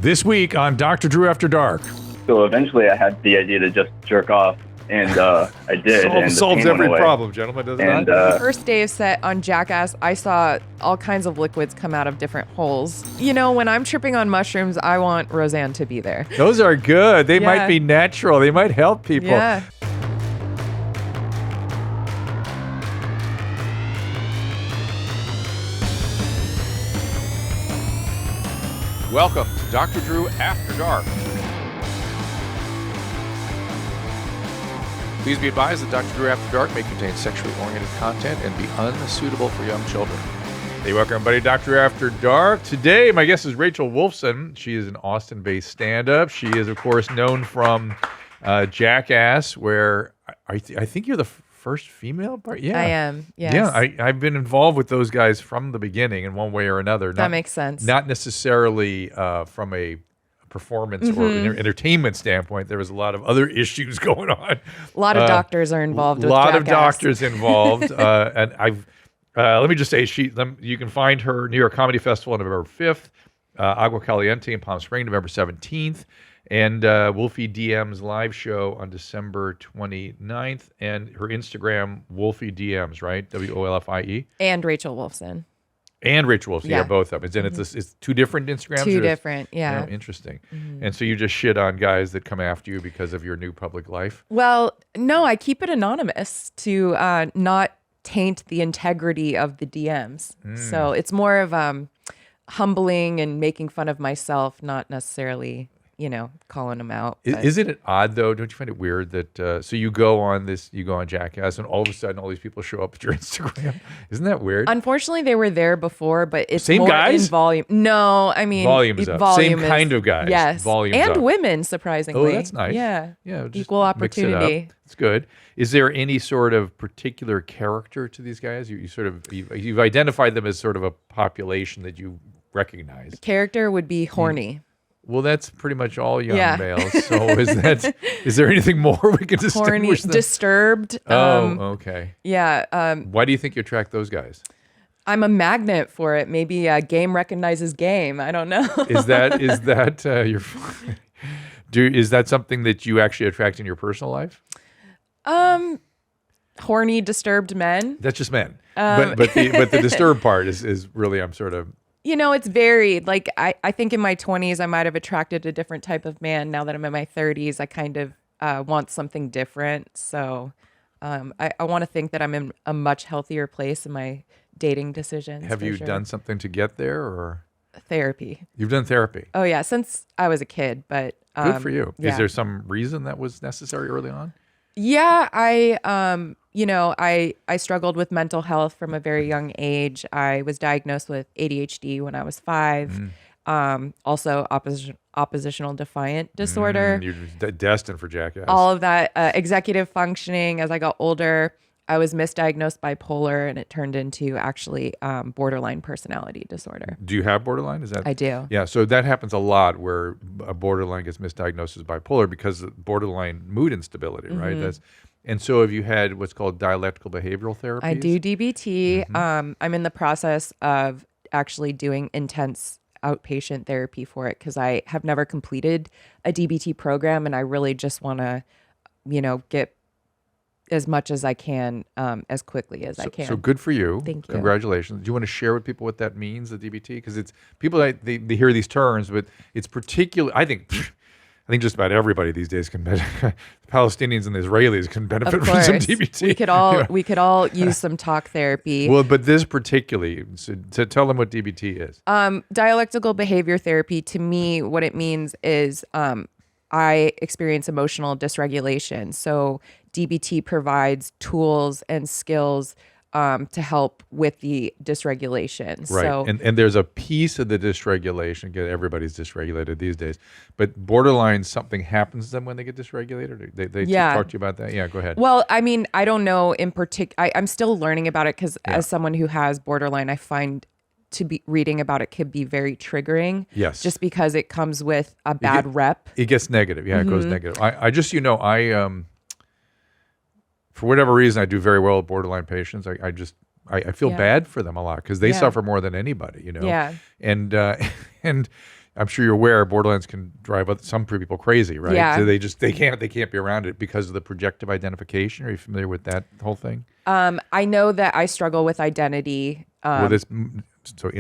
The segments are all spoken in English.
This week on Dr. Drew After Dark. So eventually I had the idea to just jerk off, and I did. Solves every problem, gentlemen, does it not? First day of set on Jackass, I saw all kinds of liquids come out of different holes. You know, when I'm tripping on mushrooms, I want Roseanne to be there. Those are good. They might be natural. They might help people. Yeah. Welcome to Dr. Drew After Dark. Please be advised that Dr. Drew After Dark may contain sexually oriented content and be unsuitable for young children. Hey, welcome everybody to Dr. Drew After Dark. Today, my guest is Rachel Wolfson. She is an Austin-based stand-up. She is, of course, known from Jackass, where I think you're the first female part? Yeah. I am, yes. Yeah, I've been involved with those guys from the beginning in one way or another. That makes sense. Not necessarily from a performance or entertainment standpoint. There was a lot of other issues going on. A lot of doctors are involved with Jackass. A lot of Jackass. doctors involved. And I've let me just say, you can find her New York Comedy Festival on November 5th, Agua Caliente in Palm Springs, November 17th, and Wolfie DM's live show on December 29th, and her Instagram, Wolfie DMs, right? WOLFIE. And Rachel Wolfson. And Rachel Wolfson, yeah, both of them. And it's two different Instagrams? Two different, yeah. Oh, interesting. And so you just shit on guys that come after you because of your new public life? Well, no, I keep it anonymous to not taint the integrity of the DMs. So it's more of humbling and making fun of myself, not necessarily, calling them out. Isn't it odd, though? Don't you find it weird that, so you go on Jackass, and all of a sudden all these people show up at your Instagram? Isn't that weird? Unfortunately, they were there before, but it's Same more guys? in volume. No, I mean, volume is up. Same kind of guys. Yes. Volume's and up. women, surprisingly. Oh, that's nice. Yeah. Yeah. Just equal opportunity. It's good. Is there any sort of particular character to these guys? You've identified them as sort of a population that you recognize. Character would be horny. Well, that's pretty much all young males. So is there anything more we can distinguish horny, them? disturbed. Okay. Yeah. Why do you think you attract those guys? I'm a magnet for it. Maybe game recognizes game. I don't know. Is that your? Is that something that you actually attract in your personal life? Horny, disturbed men. That's just men. But the disturbed part is really, I'm sort of. It's varied. Like I think in my 20s I might have attracted a different type of man. Now that I'm in my 30s, I kind of want something different. So I want to think that I'm in a much healthier place in my dating decisions. Have you done something to get there, or therapy? You've done therapy. Oh yeah, since I was a kid. But good for you. Yeah. Is there some reason that was necessary early on? Yeah, I struggled with mental health from a very young age. I was diagnosed with ADHD when I was 5. Also oppositional defiant disorder. You're destined for Jackass. All of that. Executive functioning. As I got older, I was misdiagnosed bipolar, and it turned into actually borderline personality disorder. Do you have borderline? I do. Yeah, so that happens a lot where a borderline gets misdiagnosed as bipolar because of borderline mood instability, right? And so have you had what's called dialectical behavioral therapy? I do DBT. I'm in the process of actually doing intense outpatient therapy for it because I have never completed a DBT program, and I really just want to, get as much as I can, as quickly as I can. So good for you. Thank you. Congratulations. Do you want to share with people what that means, the DBT? Because it's people, they hear these terms, but it's particular. I think just about everybody these days can benefit. The Palestinians and the Israelis can benefit from some DBT. We could all use some talk therapy. Well, but this particularly, so to tell them what DBT is. Dialectical behavior therapy, to me, what it means is I experience emotional dysregulation. So DBT provides tools and skills to help with the dysregulation. Right. So, and there's a piece of the dysregulation. Everybody's dysregulated these days. But borderline, something happens to them when they get dysregulated? They talk to you about that? Yeah, go ahead. Well, I mean, I don't know in particular. I'm still learning about it because as someone who has borderline, I find to be reading about it could be very triggering. Yes. Just because it comes with a bad rep. It gets negative. Yeah, it goes negative. I just, for whatever reason, I do very well with borderline patients. I feel bad for them a lot because they suffer more than anybody, Yeah. And I'm sure you're aware borderlines can drive some people crazy, right? Yeah. So they can't be around it because of the projective identification. Are you familiar with that whole thing? I know that I struggle with identity. Well,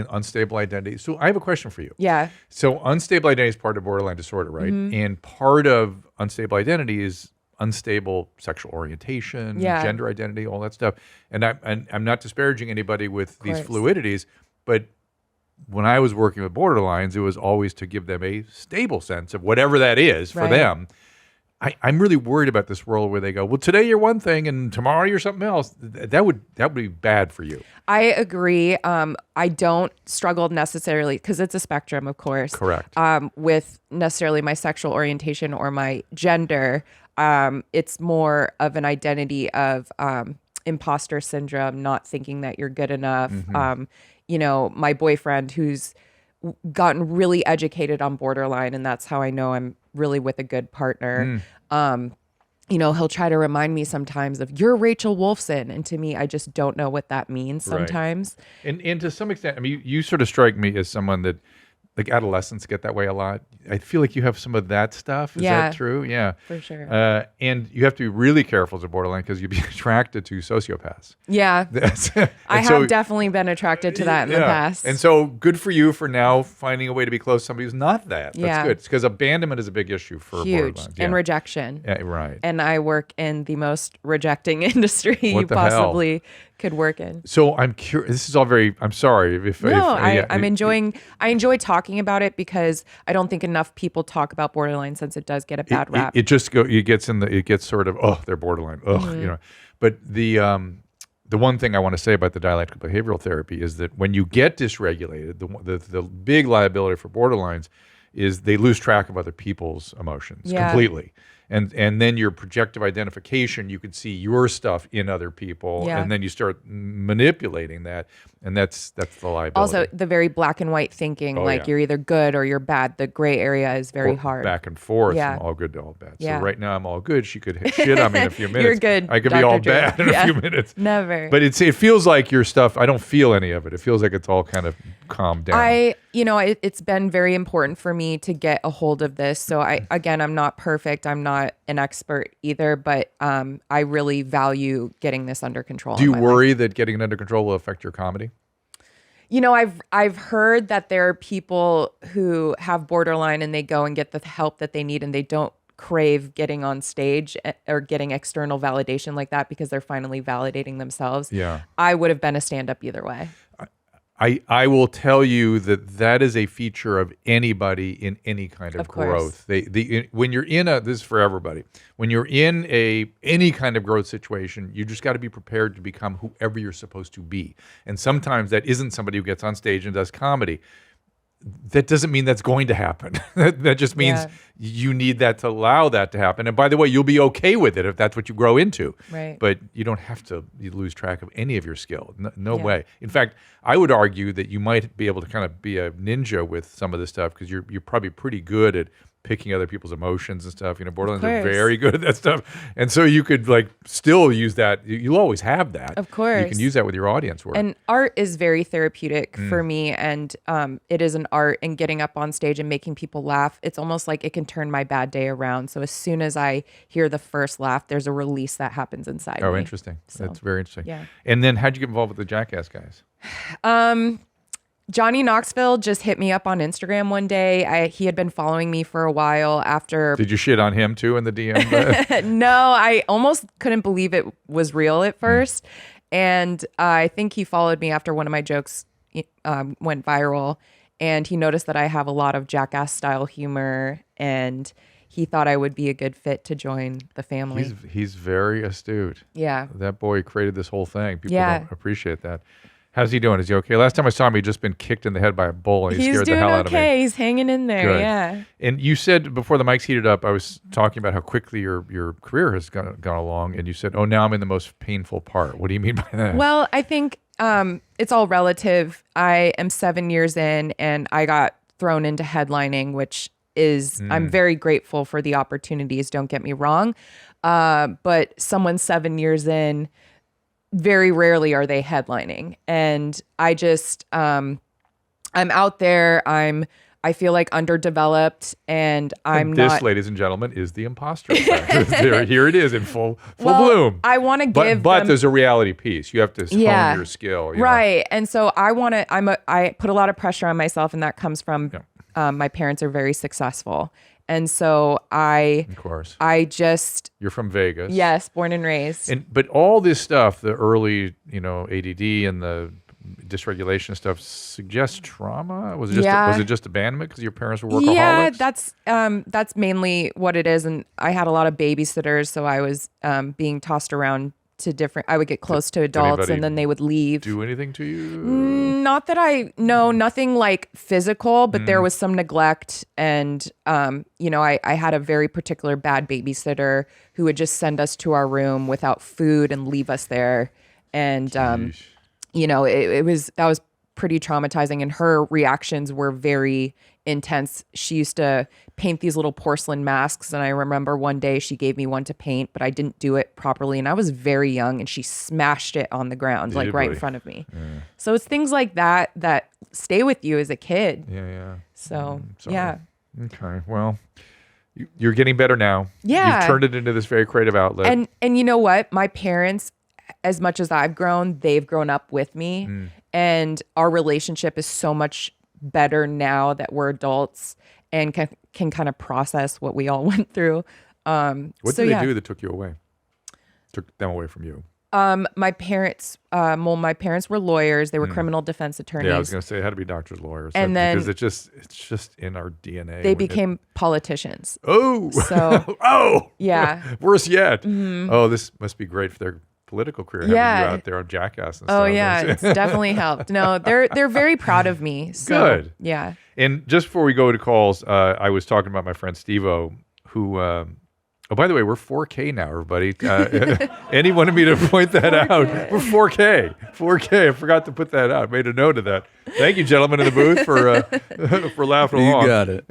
unstable identity. So I have a question for you. Yeah. So unstable identity is part of borderline disorder, right? Mm-hmm. And part of unstable identity is unstable sexual orientation, Yeah. gender identity, all that stuff. And I'm not disparaging anybody with these course. fluidities, but when I was working with borderlines, it was always to give them a stable sense of whatever that is for Right. them. I'm really worried about this world where they go, well, today you're one thing and tomorrow you're something else. That would be bad for you. I agree. I don't struggle necessarily because it's a spectrum, of course. Correct. With necessarily my sexual orientation or my gender. It's more of an identity of imposter syndrome, not thinking that you're good enough. My boyfriend who's gotten really educated on borderline, and that's how I know I'm really with a good partner. He'll try to remind me sometimes of you're Rachel Wolfson, and to me, I just don't know what that means sometimes. Right. And to some extent, I mean, you sort of strike me as someone that, like, adolescents get that way a lot. I feel like you have some of that stuff. Is that true? Yeah, for sure. And you have to be really careful as a borderline because you'd be attracted to sociopaths. Yeah, I have definitely been attracted to that in the past. And so good for you for now finding a way to be close to somebody who's not that. That's good. Because abandonment is a big issue for borderlines. And rejection. Yeah, right. And I work in the most rejecting industry you possibly could work in. So I'm curious. This is all very. I'm sorry if I'm enjoying. I enjoy talking about it because I don't think enough people talk about borderline since it does get a bad rap. It gets sort of they're borderline. But the one thing I want to say about the dialectical behavioral therapy is that when you get dysregulated, the big liability for borderlines is they lose track of other people's emotions completely. And then your projective identification, you can see your stuff in other people, and then you start manipulating that, and that's the liability. Also, the very black and white thinking, you're either good or you're bad. The gray area is very hard. Back and forth, from all good to all bad. So right now I'm all good. She could shit on me in a few minutes. You're good. I could be all bad in a few minutes. Never. But it feels like your stuff. I don't feel any of it. It feels like it's all kind of calmed down. It's been very important for me to get a hold of this. So I'm not perfect. I'm not an expert either, but I really value getting this under control. Do you worry that getting it under control will affect your comedy? I've heard that there are people who have borderline and they go and get the help that they need and they don't crave getting on stage or getting external validation like that because they're finally validating themselves. Yeah. I would have been a stand-up either way. I will tell you that is a feature of anybody in any kind of growth. When you're in this is for everybody. When you're in any kind of growth situation, you just got to be prepared to become whoever you're supposed to be. And sometimes that isn't somebody who gets on stage and does comedy. That doesn't mean that's going to happen. That just means you need that to allow that to happen. And by the way, you'll be okay with it if that's what you grow into. Right. But you don't have to lose track of any of your skill. No way. In fact, I would argue that you might be able to kind of be a ninja with some of this stuff because you're probably pretty good at picking other people's emotions and stuff. Borderlines are very good at that stuff. And so you could still use that. You'll always have that. Of course. You can use that with your audience work. And art is very therapeutic for me. And it is an art, and getting up on stage and making people laugh. It's almost like it can turn my bad day around. So as soon as I hear the first laugh, there's a release that happens inside me. Oh, interesting. So, that's very interesting. Yeah. And then how'd you get involved with the Jackass guys? Johnny Knoxville just hit me up on Instagram one day. He had been following me for a while after. Did you shit on him too in the DM? No, I almost couldn't believe it was real at first. And I think he followed me after one of my jokes went viral. And he noticed that I have a lot of Jackass style humor. And he thought I would be a good fit to join the family. He's very astute. Yeah. That boy created this whole thing. People don't appreciate that. How's he doing? Is he okay? Last time I saw him, he'd just been kicked in the head by a bull. And he scared the hell out of me. He's doing okay. He's hanging in there. Good. Yeah. And you said before the mics heated up, I was talking about how quickly your career has gone along. And you said, oh, now I'm in the most painful part. What do you mean by that? Well, I think it's all relative. I am 7 years in and I got thrown into headlining, which is, I'm very grateful for the opportunities. Don't get me wrong. But someone 7 years in, very rarely are they headlining. And I just, I'm out there. I'm I feel like underdeveloped, and I'm this, not. ladies and gentlemen, is the imposter effect. Here it is in full Well, bloom. I want to give But them, there's a reality piece. You have to hone your skill. You know? right. And so I put a lot of pressure on myself, and that comes from my parents are very successful. And so Of course. You're from Vegas. Yes, born and raised. But all this stuff, the early, ADD and the dysregulation stuff suggests trauma. Was it just abandonment because your parents were workaholics? Yeah, that's mainly what it is. And I had a lot of babysitters, so I was being tossed around to different. I would get close to adults, and then they would leave. Do anything to you? Not that nothing like physical, but there was some neglect, and I had a very particular bad babysitter who would just send us to our room without food and leave us there, and that was pretty traumatizing, and her reactions were very intense. She used to paint these little porcelain masks, and I remember one day she gave me one to paint, but I didn't do it properly, and I was very young, and she smashed it on the ground right in front of me. Yeah. So it's things like that that stay with you as a kid. Yeah. So Okay. Well, you're getting better now. Yeah. You've turned it into this very creative outlet. And you know what? My parents, as much as I've grown, they've grown up with me, and our relationship is so much better now that we're adults and can kind of process what we all went through. What did they do that took you away? Took them away from you? My parents were lawyers. They were criminal defense attorneys. Yeah, I was going to say it had to be doctors, lawyers. And then because it's just in our DNA. They became politicians. Oh, so yeah, worse yet. Oh, this must be great for their political career. Having you out there on Jackass and stuff. Oh yeah, it's definitely helped. No, they're very proud of me. So, good. Yeah. And just before we go to calls, I was talking about my friend Steve-O, who. Oh, by the way, we're 4K now, everybody. Andy wanted me to point that out. We're 4K. 4K. I forgot to put that out. Made a note of that. Thank you, gentlemen in the booth, for laughing along. You got it.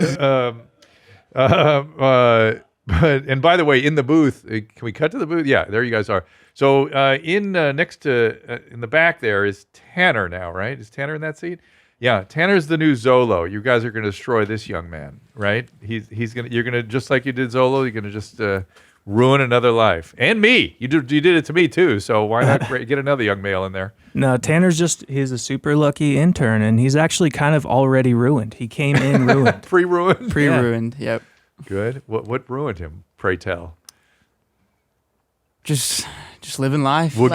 And by the way, in the booth, can we cut to the booth? Yeah, there you guys are. So in next to in the back there is Tanner now, right? Is Tanner in that seat? Yeah, Tanner's the new Zolo. You guys are going to destroy this young man, right? You're gonna just like you did Zolo. You're gonna just ruin another life, and me. You did it to me too. So why not get another young male in there? No, he's a super lucky intern, and he's actually kind of already ruined. He came in ruined, pre-ruined, pre-ruined. Yep. Good. What ruined him? Pray tell. Just living life. We'll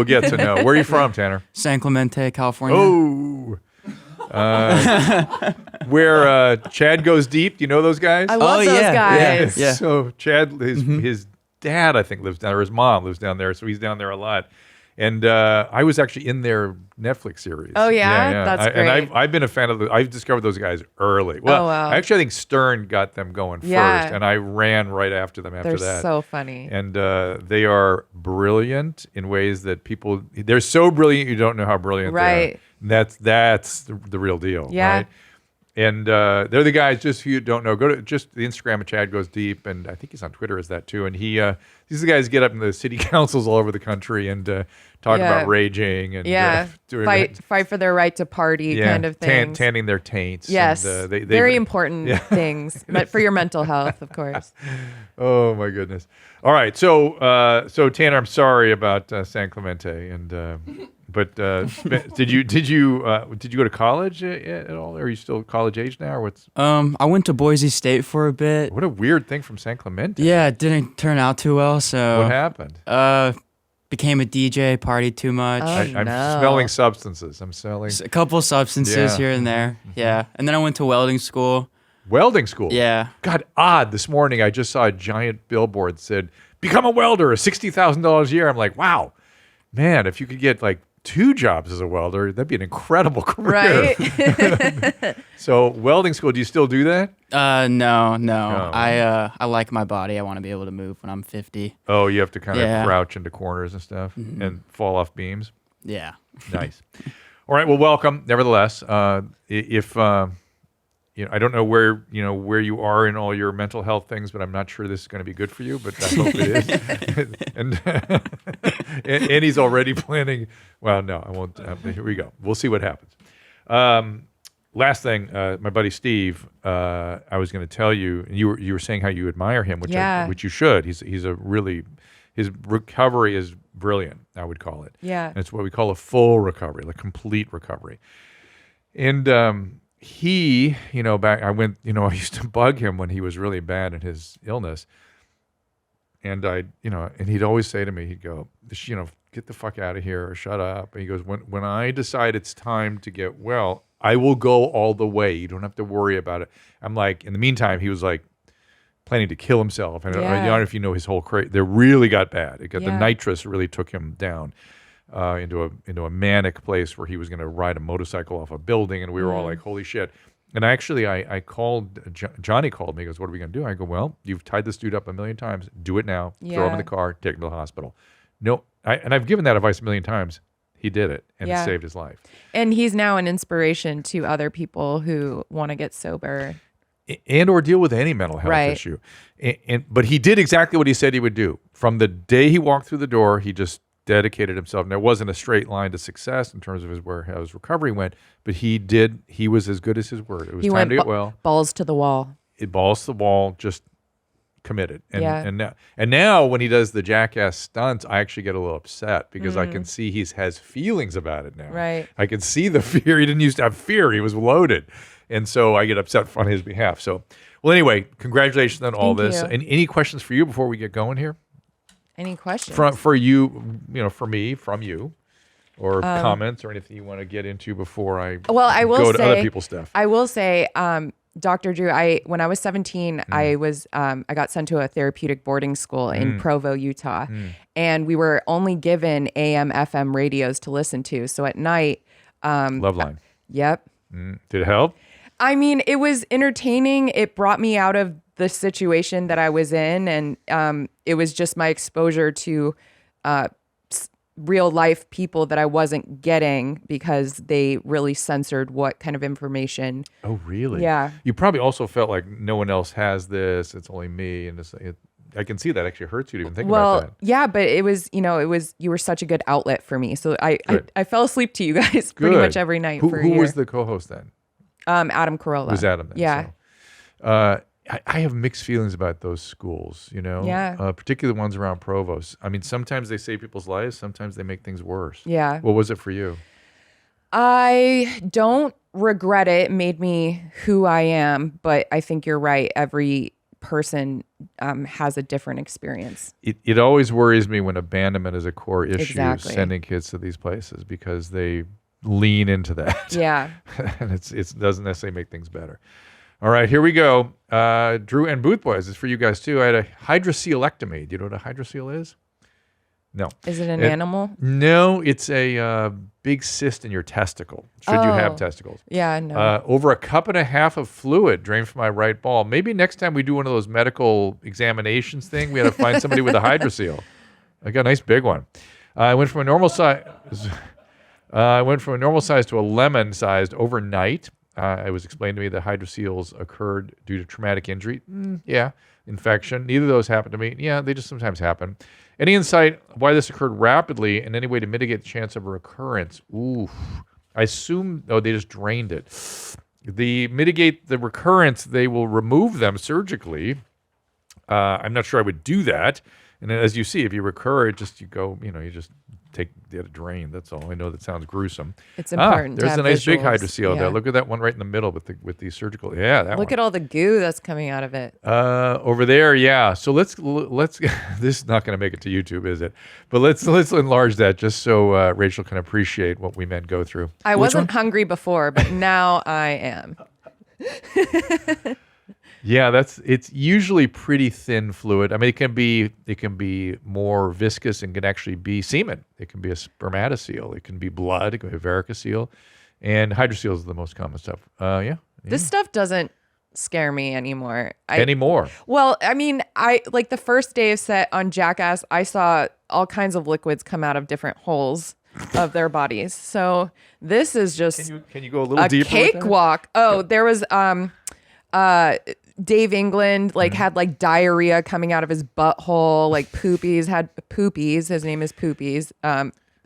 get to know. Where are you from, Tanner? San Clemente, California. Oh. Where Chad goes deep. Do you know those guys? I love those guys. Yeah. So Chad, his dad, I think, lives down there. Or his mom lives down there, so he's down there a lot. And I was actually in their Netflix series. Oh yeah, that's great. And I've been a fan of I've discovered those guys early. Well, actually, I think Stern got them going first, and I ran right after them after that. They're so funny. And they are brilliant in ways that they're so brilliant you don't know how brilliant they are. That's the real deal. Yeah. Right? And they're the guys, just who you don't know, go to just the Instagram of Chad Goes Deep, and I think he's on Twitter as that too. And these guys get up in the city councils all over the country and talk about raging and fight for their right to party kind of things. Tanning their taints. Yes, and, very important things, but for your mental health, of course. Oh my goodness! All right, so Tanner, I'm sorry about San Clemente, and but did you go to college at all? Are you still college age now, or what's? I went to Boise State for a bit. What a weird thing from San Clemente. Yeah, it didn't turn out too well. So what happened? Became a DJ, partied too much. I'm smelling substances. I'm selling a couple substances here and there. Yeah, and then I went to welding school. Welding school? Yeah. God, odd. This morning I just saw a giant billboard that said, "Become a welder, $60,000 a year." I'm like, wow, man, if you could get like 2 jobs as a welder, that'd be an incredible career. Right. So welding school, do you still do that? No. Oh. I like my body. I want to be able to move when I'm 50. Oh, you have to kind of crouch into corners and stuff and fall off beams? Yeah. Nice. All right, well, welcome. Nevertheless, if I don't know where you are in all your mental health things, but I'm not sure this is going to be good for you, but I hope it is. and he's already planning. Well, no, I won't. Here we go. We'll see what happens. last thing, my buddy Steve, I was going to tell you, and you were saying how you admire him, which you should. He's a really, his recovery is brilliant, I would call it. Yeah. And it's what we call a full recovery, like complete recovery. And he, I used to bug him when he was really bad in his illness. And and he'd always say to me, he'd go, get the fuck out of here or shut up. And he goes, when I decide it's time to get well, I will go all the way. You don't have to worry about it. I'm like, in the meantime, he was like planning to kill himself. And I don't know if you know his whole they really got bad. The nitrous really took him down into a manic place where he was going to ride a motorcycle off a building. And we were all like, holy shit. And I called, Johnny called me, he goes, what are we going to do? I go, well, you've tied this dude up a million times. Do it now. Throw him in the car, take him to the hospital. No, and I've given that advice a million times. He did it, and it saved his life. And he's now an inspiration to other people who want to get sober. And or deal with any mental health issue. But he did exactly what he said he would do. From the day he walked through the door, he just dedicated himself. And there wasn't a straight line to success in terms of how his recovery went, but he was as good as his word. It was time to get well. Balls to the wall. Balls to the wall, just committed. And now when he does the Jackass stunts, I actually get a little upset because I can see he has feelings about it now. Right. I can see the fear. He didn't used to have fear. He was loaded. And so I get upset on his behalf. So, well, anyway, congratulations on all this. And any questions for you before we get going here? Any questions? For you, for me, from you, or comments or anything you want to get into before I go to other people's stuff. I will say, Dr. Drew, when I was 17, I got sent to a therapeutic boarding school in Provo, Utah, and we were only given AM, FM radios to listen to. So at night, Loveline. Yep. Did it help? I mean, it was entertaining. It brought me out of the situation that I was in, and it was just my exposure to real life people that I wasn't getting because they really censored what kind of information. Oh, really? Yeah. You probably also felt like no one else has this. It's only me, and I can see that actually hurts you to even think about that. Yeah, but it was you were such a good outlet for me. So I fell asleep to you guys pretty much every night for a year. Who was the co-host then? Adam Carolla. It was Adam then. Yeah. So. I have mixed feelings about those schools, Yeah. Particularly the ones around Provo. I mean, sometimes they save people's lives, sometimes they make things worse. Yeah. What was it for you? I don't regret it. It made me who I am, but I think you're right. Every person has a different experience. It always worries me when abandonment is a core issue, Exactly. sending kids to these places, because they lean into that. Yeah. And it doesn't necessarily make things better. All right, here we go. Drew and Booth Boys, it's for you guys too. I had a hydrosealectomy. Do you know what a hydroseal is? No. Is it an animal? No, it's a big cyst in your testicle, should you have testicles. Yeah, no. Over a cup and a half of fluid drained from my right ball. Maybe next time we do one of those medical examinations thing, we got to find somebody with a hydroseal. I got a nice big one. I went from a normal size. To a lemon-sized overnight. It was explained to me that hydroseals occurred due to traumatic injury. Infection. Neither of those happened to me. Yeah, they just sometimes happen. Any insight why this occurred rapidly and any way to mitigate the chance of a recurrence? Ooh, I assume, they just drained it. Mitigate the recurrence, they will remove them surgically. I'm not sure I would do that. And as you see, if you recur, you just take a drain. That's all. I know that sounds gruesome. It's important. There's to a nice big visuals. hydroseal there. Look at that one right in the middle with the surgical. Yeah, that one. Look at all the goo that's coming out of it. Over there, yeah. So let's. This is not going to make it to YouTube, is it? But let's enlarge that just so Rachel can appreciate what we men go through. I wasn't hungry before, but now I am. Yeah, it's usually pretty thin fluid. I mean, it can be more viscous and can actually be semen. It can be a spermatoseal. It can be blood. It can be a varicocele, and hydroseals is the most common stuff. This stuff doesn't scare me anymore. Anymore. Well, I mean, I like the first day of set on Jackass, I saw all kinds of liquids come out of different holes of their bodies. So this is just can you go a little deeper? Cakewalk. Oh, there was Dave England had diarrhea coming out of his butthole, poopies. His name is Poopies.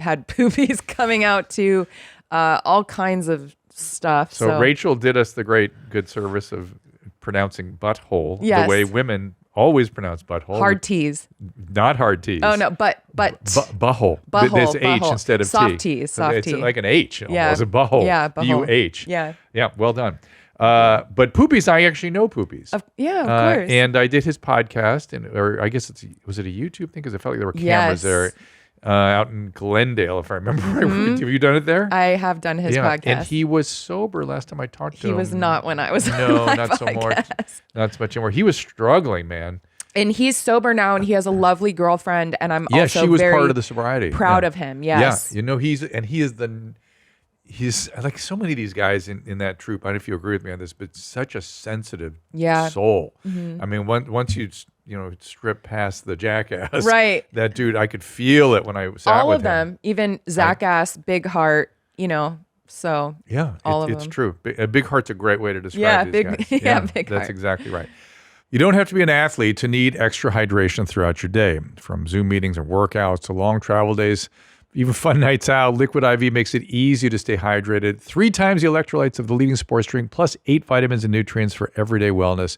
Had poopies coming out too. All kinds of stuff. So Rachel did us the good service of pronouncing butthole the Yes. way women always pronounce butthole. Hard T's. Not hard T's. Oh no, but butthole. Butthole, There's H butthole. instead of Soft T. T's, soft it's T. like an H almost. Yeah. A butthole. Yeah, butthole. B-U-H. Yeah. Yeah, well done. But Poopies, I actually know Poopies. Of course. And I did his podcast, or I guess was it a YouTube thing? Because I felt like there were cameras there out in Glendale, if I remember right. Have you done it there? I have done his podcast. And he was sober last time I talked to him. He was not when I was No, on my not so much. podcast. Not so much anymore. He was struggling, man. And he's sober now, and he has a lovely girlfriend. And I'm also she was very part of the sobriety. proud of him. Yes. Yeah, he's like so many of these guys in that troop. I don't know if you agree with me on this, but such a sensitive soul. I mean, once you strip past the Jackass, right? That dude, I could feel it when I sat all with of them, even Jackass, Big Heart, So yeah, all of it's them. true. A big heart's a great way to describe these guys. Big That's heart. exactly right. You don't have to be an athlete to need extra hydration throughout your day. From Zoom meetings and workouts to long travel days, even fun nights out, Liquid IV makes it easy to stay hydrated. 3 times the electrolytes of the leading sports drink, plus 8 vitamins and nutrients for everyday wellness.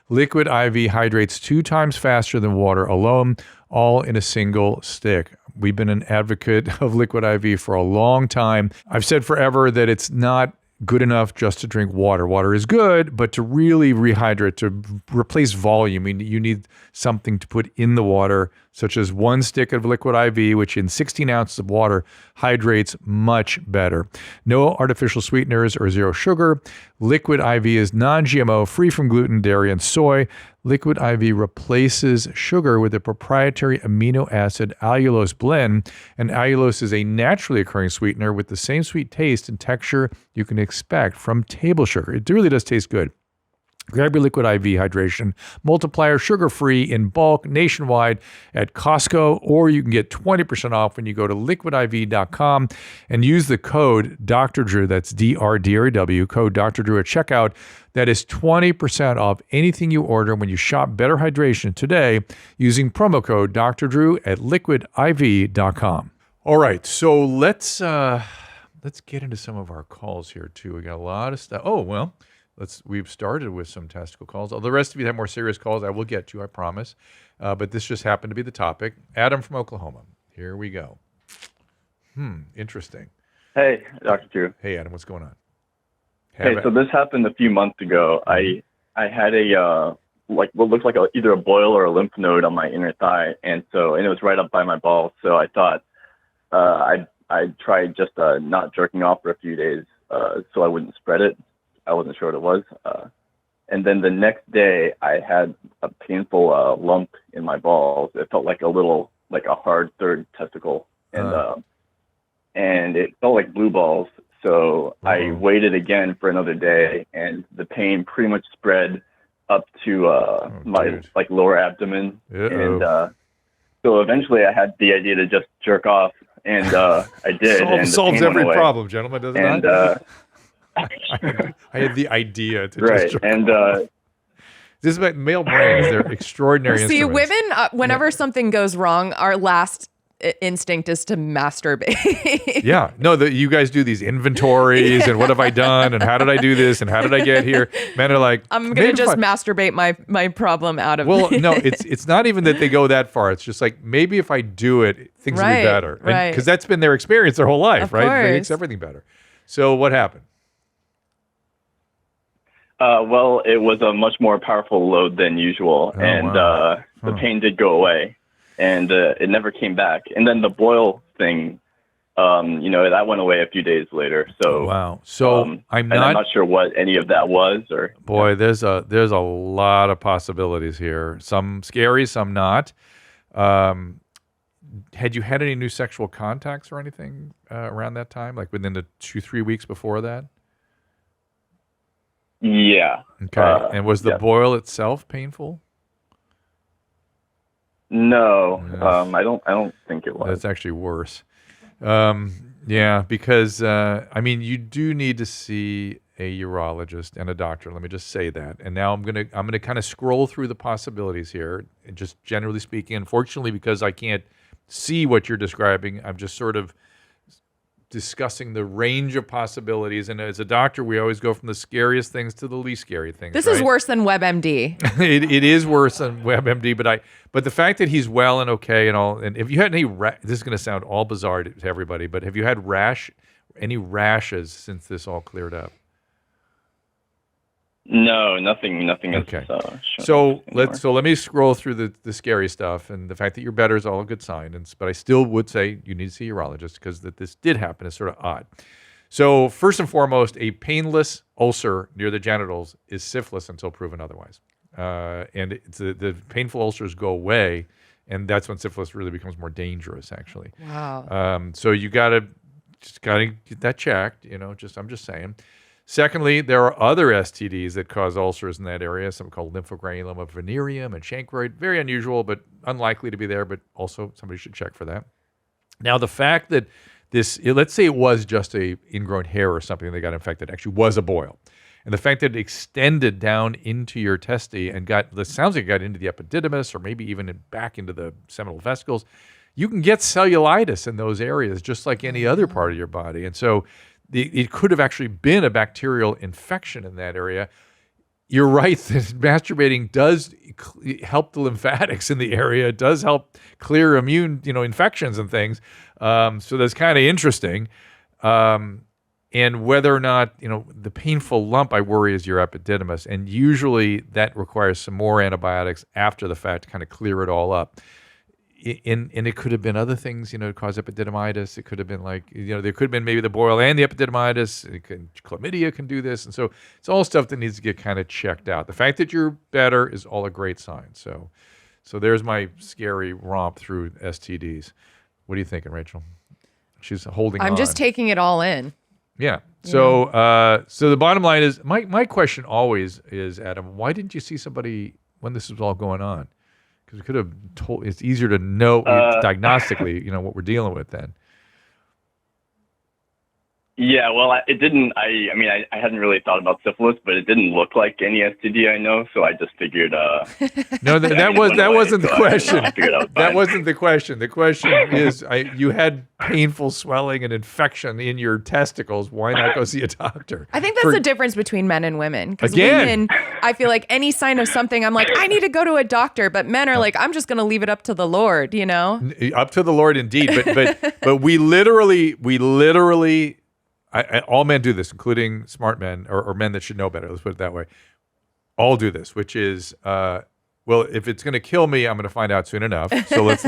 Liquid IV hydrates 2 times faster than water alone, all in a single stick. We've been an advocate of Liquid IV for a long time. I've said forever that it's not good enough just to drink water. Water is good, but to really rehydrate, to replace volume, you need something to put in the water, such as 1 stick of Liquid IV, which in 16 ounces of water hydrates much better. No artificial sweeteners or 0 sugar. Liquid IV is non-GMO, free from gluten, dairy, and soy. Liquid IV replaces sugar with a proprietary amino acid allulose blend, and allulose is a naturally occurring sweetener with the same sweet taste and texture you can expect from table sugar. It really does taste good. Grab your Liquid IV Hydration Multiplier sugar-free in bulk nationwide at Costco, or you can get 20% off when you go to liquidiv.com and use the code Dr. Drew, that's DRDRW, code Dr. Drew at checkout. That is 20% off anything you order when you shop Better Hydration today using promo code Dr. Drew at liquidiv.com. All right, so let's get into some of our calls here too. We got a lot of stuff. Oh, well, we've started with some testicle calls. All the rest of you have more serious calls, I will get to, I promise. But this just happened to be the topic. Adam from Oklahoma. Here we go. Interesting. Hey, Dr. Drew. Hey, Adam, what's going on? So this happened a few months ago. I had a what looked like either a boil or a lymph node on my inner thigh, and it was right up by my balls. So I thought I'd try just not jerking off for a few days so I wouldn't spread it. I wasn't sure what it was. And then the next day, I had a painful lump in my balls. It felt like a hard third testicle, and it felt like blue balls. So I waited again for another day, and the pain pretty much spread up to my lower abdomen. And so eventually, I had the idea to just jerk off, and I did. Solves every problem, gentlemen, does it not? I had the idea to just jerk off. This is about male brains. They're extraordinary See, instruments. women, whenever something goes wrong, our last instinct is to masturbate. Yeah. No, you guys do these inventories and what have I done and how did I do this and how did I get here? Men are like, I'm going to just masturbate my problem out of Well, no, it's not even that they go that far. It's just like, maybe if I do it, things will be better. Right. Because that's been their experience their whole life, Of right? course. It makes everything better. So what happened? Well, it was a much more powerful load than usual, the pain did go away, and it never came back. And then the boil thing, that went away a few days later. So wow. So I'm not sure what any of that was. Or boy, there's a lot of possibilities here. Some scary, some not. Had you had any new sexual contacts or anything around that time, like within the 2-3 weeks before that? Yeah. Okay. And was the boil itself painful? No, I don't think it was. That's actually worse. Yeah, because you do need to see a urologist and a doctor. Let me just say that. And now I'm gonna kind of scroll through the possibilities here, and just generally speaking. Unfortunately, because I can't see what you're describing, I'm just sort of discussing the range of possibilities. And as a doctor, we always go from the scariest things to the least scary things. This is worse than WebMD. It is worse than WebMD, but the fact that he's well and okay and all, and if you had any, this is going to sound all bizarre to everybody, but have you had any rashes since this all cleared up? No, nothing. Okay. Is, so let me scroll through the scary stuff, and the fact that you're better is all a good sign. But I still would say you need to see a urologist because that this did happen is sort of odd. So first and foremost, a painless ulcer near the genitals is syphilis until proven otherwise, and the painful ulcers go away, and that's when syphilis really becomes more dangerous. Actually, wow. So you gotta get that checked. I'm just saying. Secondly, there are other STDs that cause ulcers in that area, something called lymphogranuloma venereum and chancroid. Very unusual, but unlikely to be there, but also somebody should check for that. Now, the fact that let's say it was just a ingrown hair or something that got infected, actually was a boil. And the fact that it extended down into your testes and sounds like it got into the epididymis or maybe even back into the seminal vesicles, you can get cellulitis in those areas just like any other part of your body. And so it could have actually been a bacterial infection in that area. You're right that masturbating does help the lymphatics in the area. It does help clear immune, infections and things. So that's kind of interesting. And whether or not, the painful lump, I worry, is your epididymis. And usually that requires some more antibiotics after the fact to kind of clear it all up. And it could have been other things, to cause epididymitis. It could have been there could have been maybe the boil and the epididymitis. Chlamydia can do this. And so it's all stuff that needs to get kind of checked out. The fact that you're better is all a great sign. So there's my scary romp through STDs. What are you thinking, Rachel? She's holding on. I'm just taking it all in. Yeah. So the bottom line is, my question always is, Adam, why didn't you see somebody when this was all going on? Because we could have told. It's easier to know diagnostically, what we're dealing with then. Yeah, well, it didn't. I mean, I hadn't really thought about syphilis, but it didn't look like any STD I know, so I just figured. No, that wasn't the question. That wasn't the question. The question is, you had painful swelling and infection in your testicles. Why not go see a doctor? I think that's the difference between men and women. Because women, I feel like any sign of something, I'm like, I need to go to a doctor. But men are like, I'm just going to leave it up to the Lord. Up to the Lord, indeed. But we literally. All men do this, including smart men or men that should know better. Let's put it that way. All do this, which is, if it's going to kill me, I'm going to find out soon enough. So let's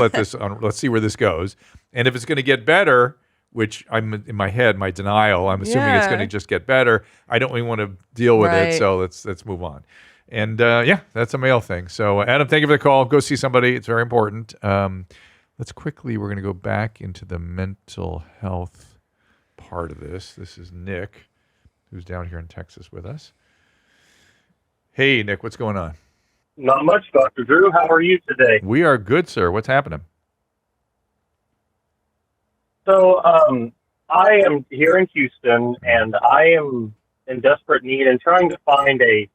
see where this goes. And if it's going to get better, which I'm in my head, my denial, I'm assuming it's going to just get better. I don't really want to deal with it. So let's move on. And that's a male thing. So Adam, thank you for the call. Go see somebody. It's very important. We're going to go back into the mental health part of this. This is Nick, who's down here in Texas with us. Hey, Nick, what's going on? Not much, Dr. Drew. How are you today? We are good, sir. What's happening? So, I am here in Houston, and I am in desperate need and trying to find a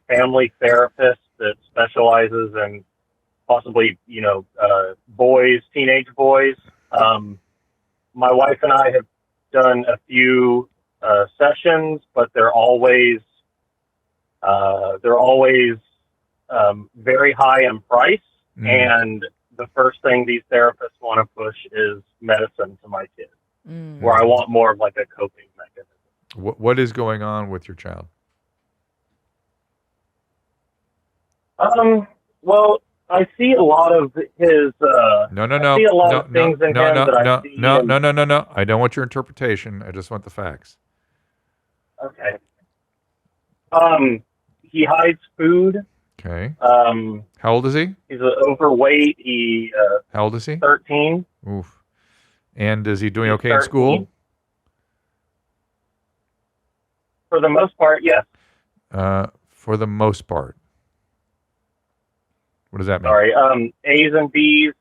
family therapist that specializes in possibly, boys, teenage boys. My wife and I have done a few sessions, but they're always very high in price. And the first thing these therapists want to push is medicine to my kids, where I want more of like a coping mechanism. What is going on with your child? Well, I see a lot of his. No. I see a lot of things in him that I see. No. I don't want your interpretation. I just want the facts. Okay. He hides food. Okay. How old is he? He's overweight. How old is he? 13. Oof. And is he doing okay in school? For the most part, yes. For the most part. What does that mean? Sorry. A's and B's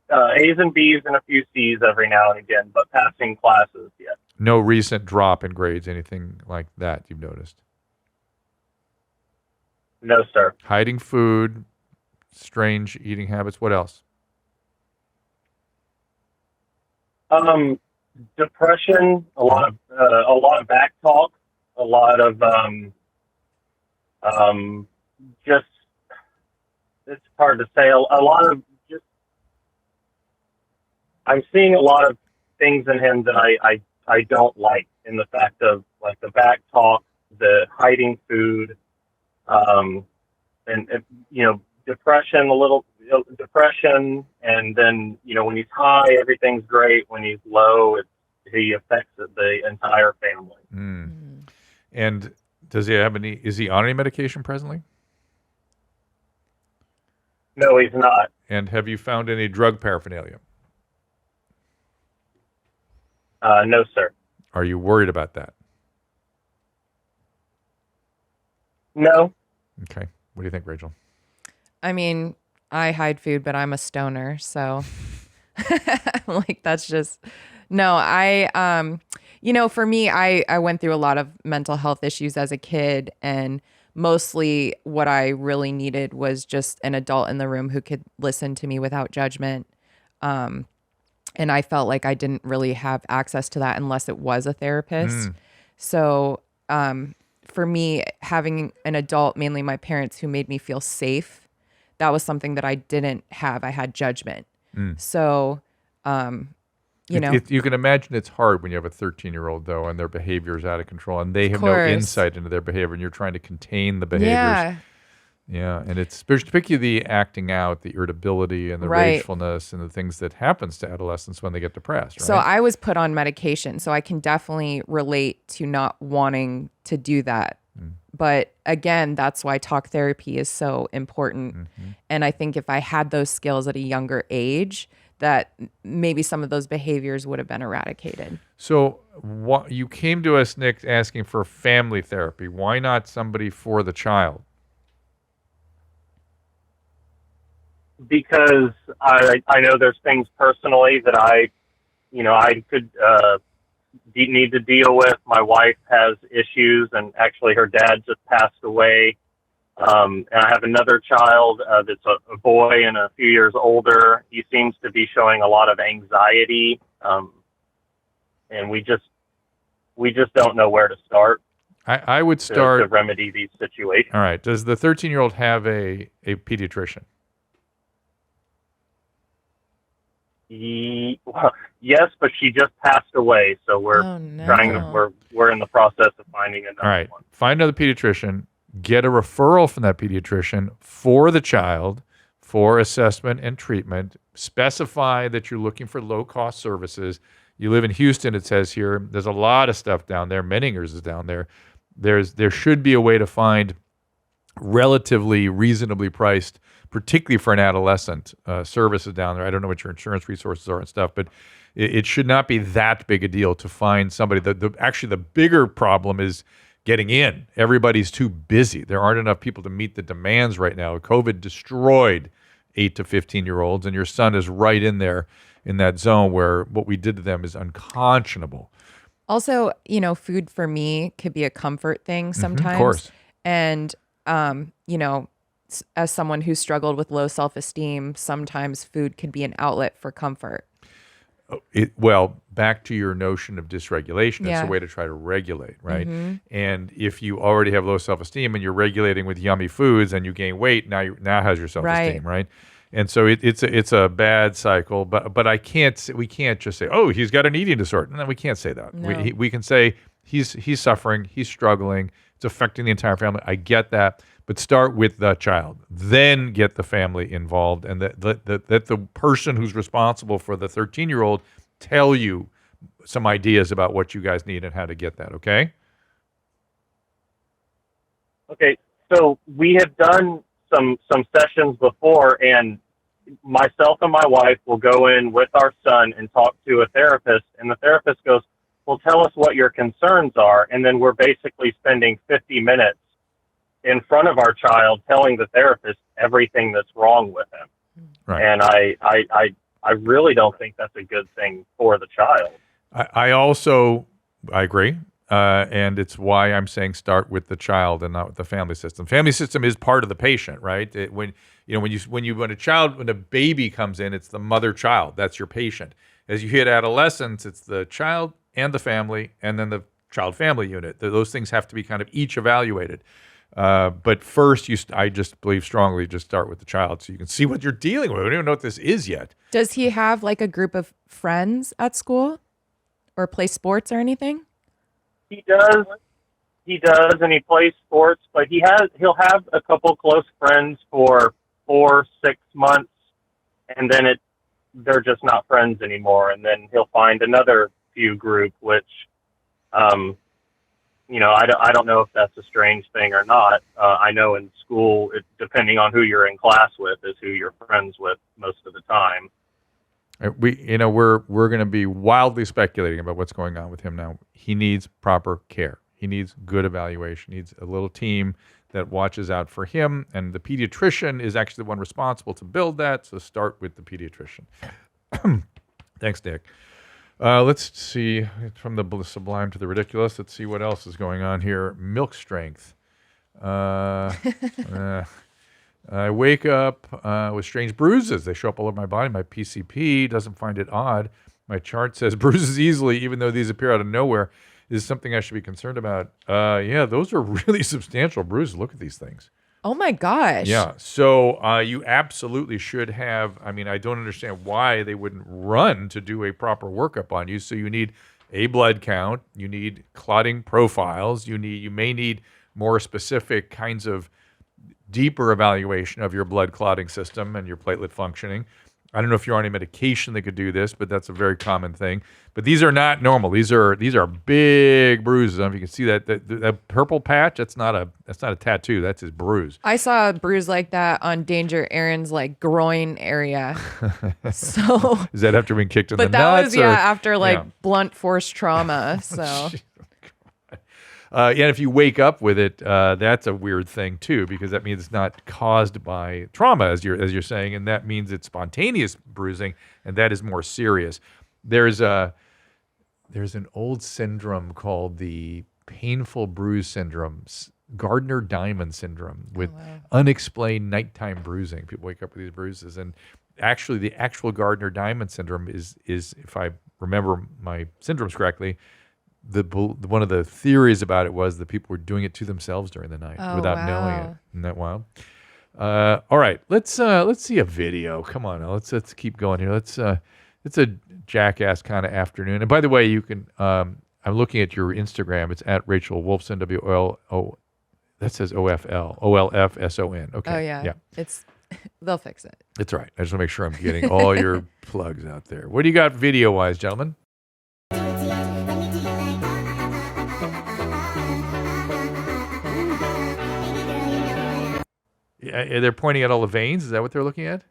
and a few C's every now and again, but passing classes, yes. No recent drop in grades, anything like that you've noticed? No, sir. Hiding food, strange eating habits. What else? depression, a lot of back talk, a lot of just, it's hard to say, a lot of just, I'm seeing a lot of things in him that I don't like, in the fact of like the back talk, the hiding food, and depression, depression, and then when he's high, everything's great. When he's low, he affects the entire family. Mm. And does he have any? Is he on any medication presently? No, he's not. And have you found any drug paraphernalia? No, sir. Are you worried about that? No. Okay. What do you think, Rachel? I mean, I hide food, but I'm a stoner, so like that's just no. For me, I went through a lot of mental health issues as a kid, and mostly what I really needed was just an adult in the room who could listen to me without judgment. And I felt like I didn't really have access to that unless it was a therapist. So for me, having an adult, mainly my parents, who made me feel safe, that was something that I didn't have. I had judgment. So, you can imagine it's hard when you have a 13-year-old, though, and their behavior is out of control, and they have no insight into their behavior, and you're trying to contain the behaviors. Yeah, and it's particularly the acting out, the irritability, and the ragefulness, and the things that happens to adolescents when they get depressed. Right? So I was put on medication, so I can definitely relate to not wanting to do that. But again, that's why talk therapy is so important. And I think if I had those skills at a younger age, that maybe some of those behaviors would have been eradicated. So you came to us, Nick, asking for family therapy. Why not somebody for the child? Because I know there's things personally that I could need to deal with. My wife has issues, and actually her dad just passed away. And I have another child that's a boy and a few years older. He seems to be showing a lot of anxiety, and we just don't know where to start. I would start to remedy these situations. All right. Does the 13-year-old have a pediatrician? Yes, but she just passed away, so we're we're in the process of finding another one. Find another pediatrician, get a referral from that pediatrician for the child for assessment and treatment. Specify that you're looking for low-cost services. You live in Houston, it says here. There's a lot of stuff down there. Menningers is down there. There should be a way to find relatively reasonably priced, particularly for an adolescent, services down there. I don't know what your insurance resources are and stuff, but it should not be that big a deal to find somebody. Actually, the bigger problem is getting in. Everybody's too busy. There aren't enough people to meet the demands right now. COVID destroyed 8 to 15-year-olds, and your son is right in there in that zone where what we did to them is unconscionable. Also, food for me could be a comfort thing sometimes. Of course. And, as someone who struggled with low self-esteem, sometimes food could be an outlet for comfort. Back to your notion of dysregulation, it's a way to try to regulate, right? And if you already have low self-esteem and you're regulating with yummy foods and you gain weight, now how's your self-esteem, right? And so it's a bad cycle. But we can't just say, oh, he's got an eating disorder. No, we can't say that. No. We can say he's suffering, he's struggling, it's affecting the entire family. I get that. But start with the child, then get the family involved, and that the person who's responsible for the 13-year-old tell you some ideas about what you guys need and how to get that, okay? Okay, so we have done some sessions before, and myself and my wife will go in with our son and talk to a therapist, and the therapist goes, well, tell us what your concerns are, and then we're basically spending 50 minutes in front of our child telling the therapist everything that's wrong with him. Right. And I really don't think that's a good thing for the child. I agree. And it's why I'm saying start with the child and not with the family system. Family system is part of the patient, right? When a baby comes in, it's the mother child. That's your patient. As you hit adolescence, it's the child and the family, and then the child family unit. Those things have to be kind of each evaluated. But first, I just believe strongly, just start with the child so you can see what you're dealing with. We don't even know what this is yet. Does he have like a group of friends at school or play sports or anything? He does. He does, and he plays sports, but he'll have a couple close friends for 4-6 months, and then they're just not friends anymore. And then he'll find another few group, which, I don't know if that's a strange thing or not. I know in school, depending on who you're in class with, is who you're friends with most of the time. We're going to be wildly speculating about what's going on with him now. He needs proper care. He needs good evaluation. He needs a little team that watches out for him, and the pediatrician is actually the one responsible to build that. So start with the pediatrician. Thanks, Nick. Let's see, from the sublime to the ridiculous. Let's see what else is going on here. Milk strength. I wake up with strange bruises. They show up all over my body. My PCP doesn't find it odd. My chart says bruises easily, even though these appear out of nowhere. Is something I should be concerned about? Yeah, those are really substantial bruises. Look at these things. Oh my gosh. Yeah. So you absolutely should have. I mean, I don't understand why they wouldn't run to do a proper workup on you. So you need a blood count. You need clotting profiles. You may need more specific kinds of deeper evaluation of your blood clotting system and your platelet functioning. I don't know if you're on any medication that could do this, but that's a very common thing. But these are not normal. These are big bruises. I don't know if you can see that purple patch. That's not a tattoo. That's his bruise. I saw a bruise like that on Danger Aaron's like groin area. So is that after being kicked in the nuts? But that was after blunt force trauma. So. And if you wake up with it, that's a weird thing too, because that means it's not caused by trauma, as you're saying, and that means it's spontaneous bruising, and that is more serious. There's an old syndrome called the painful bruise syndrome, Gardner-Diamond syndrome, with unexplained nighttime bruising. People wake up with these bruises, and actually, the actual Gardner-Diamond syndrome is, if I remember my syndromes correctly, one of the theories about it was that people were doing it to themselves during the night without knowing it. Isn't that wild? All right, let's see a video. Come on, let's keep going here. It's a Jackass kind of afternoon. And by the way, you can. I'm looking at your Instagram. It's at Rachel Wolfson, WOLO. That says OFL OLFSON. Okay. Oh yeah. They'll fix it. It's all right. I just want to make sure I'm getting all your plugs out there. What do you got video wise, gentlemen? They're pointing at all the veins. Is that what they're looking at?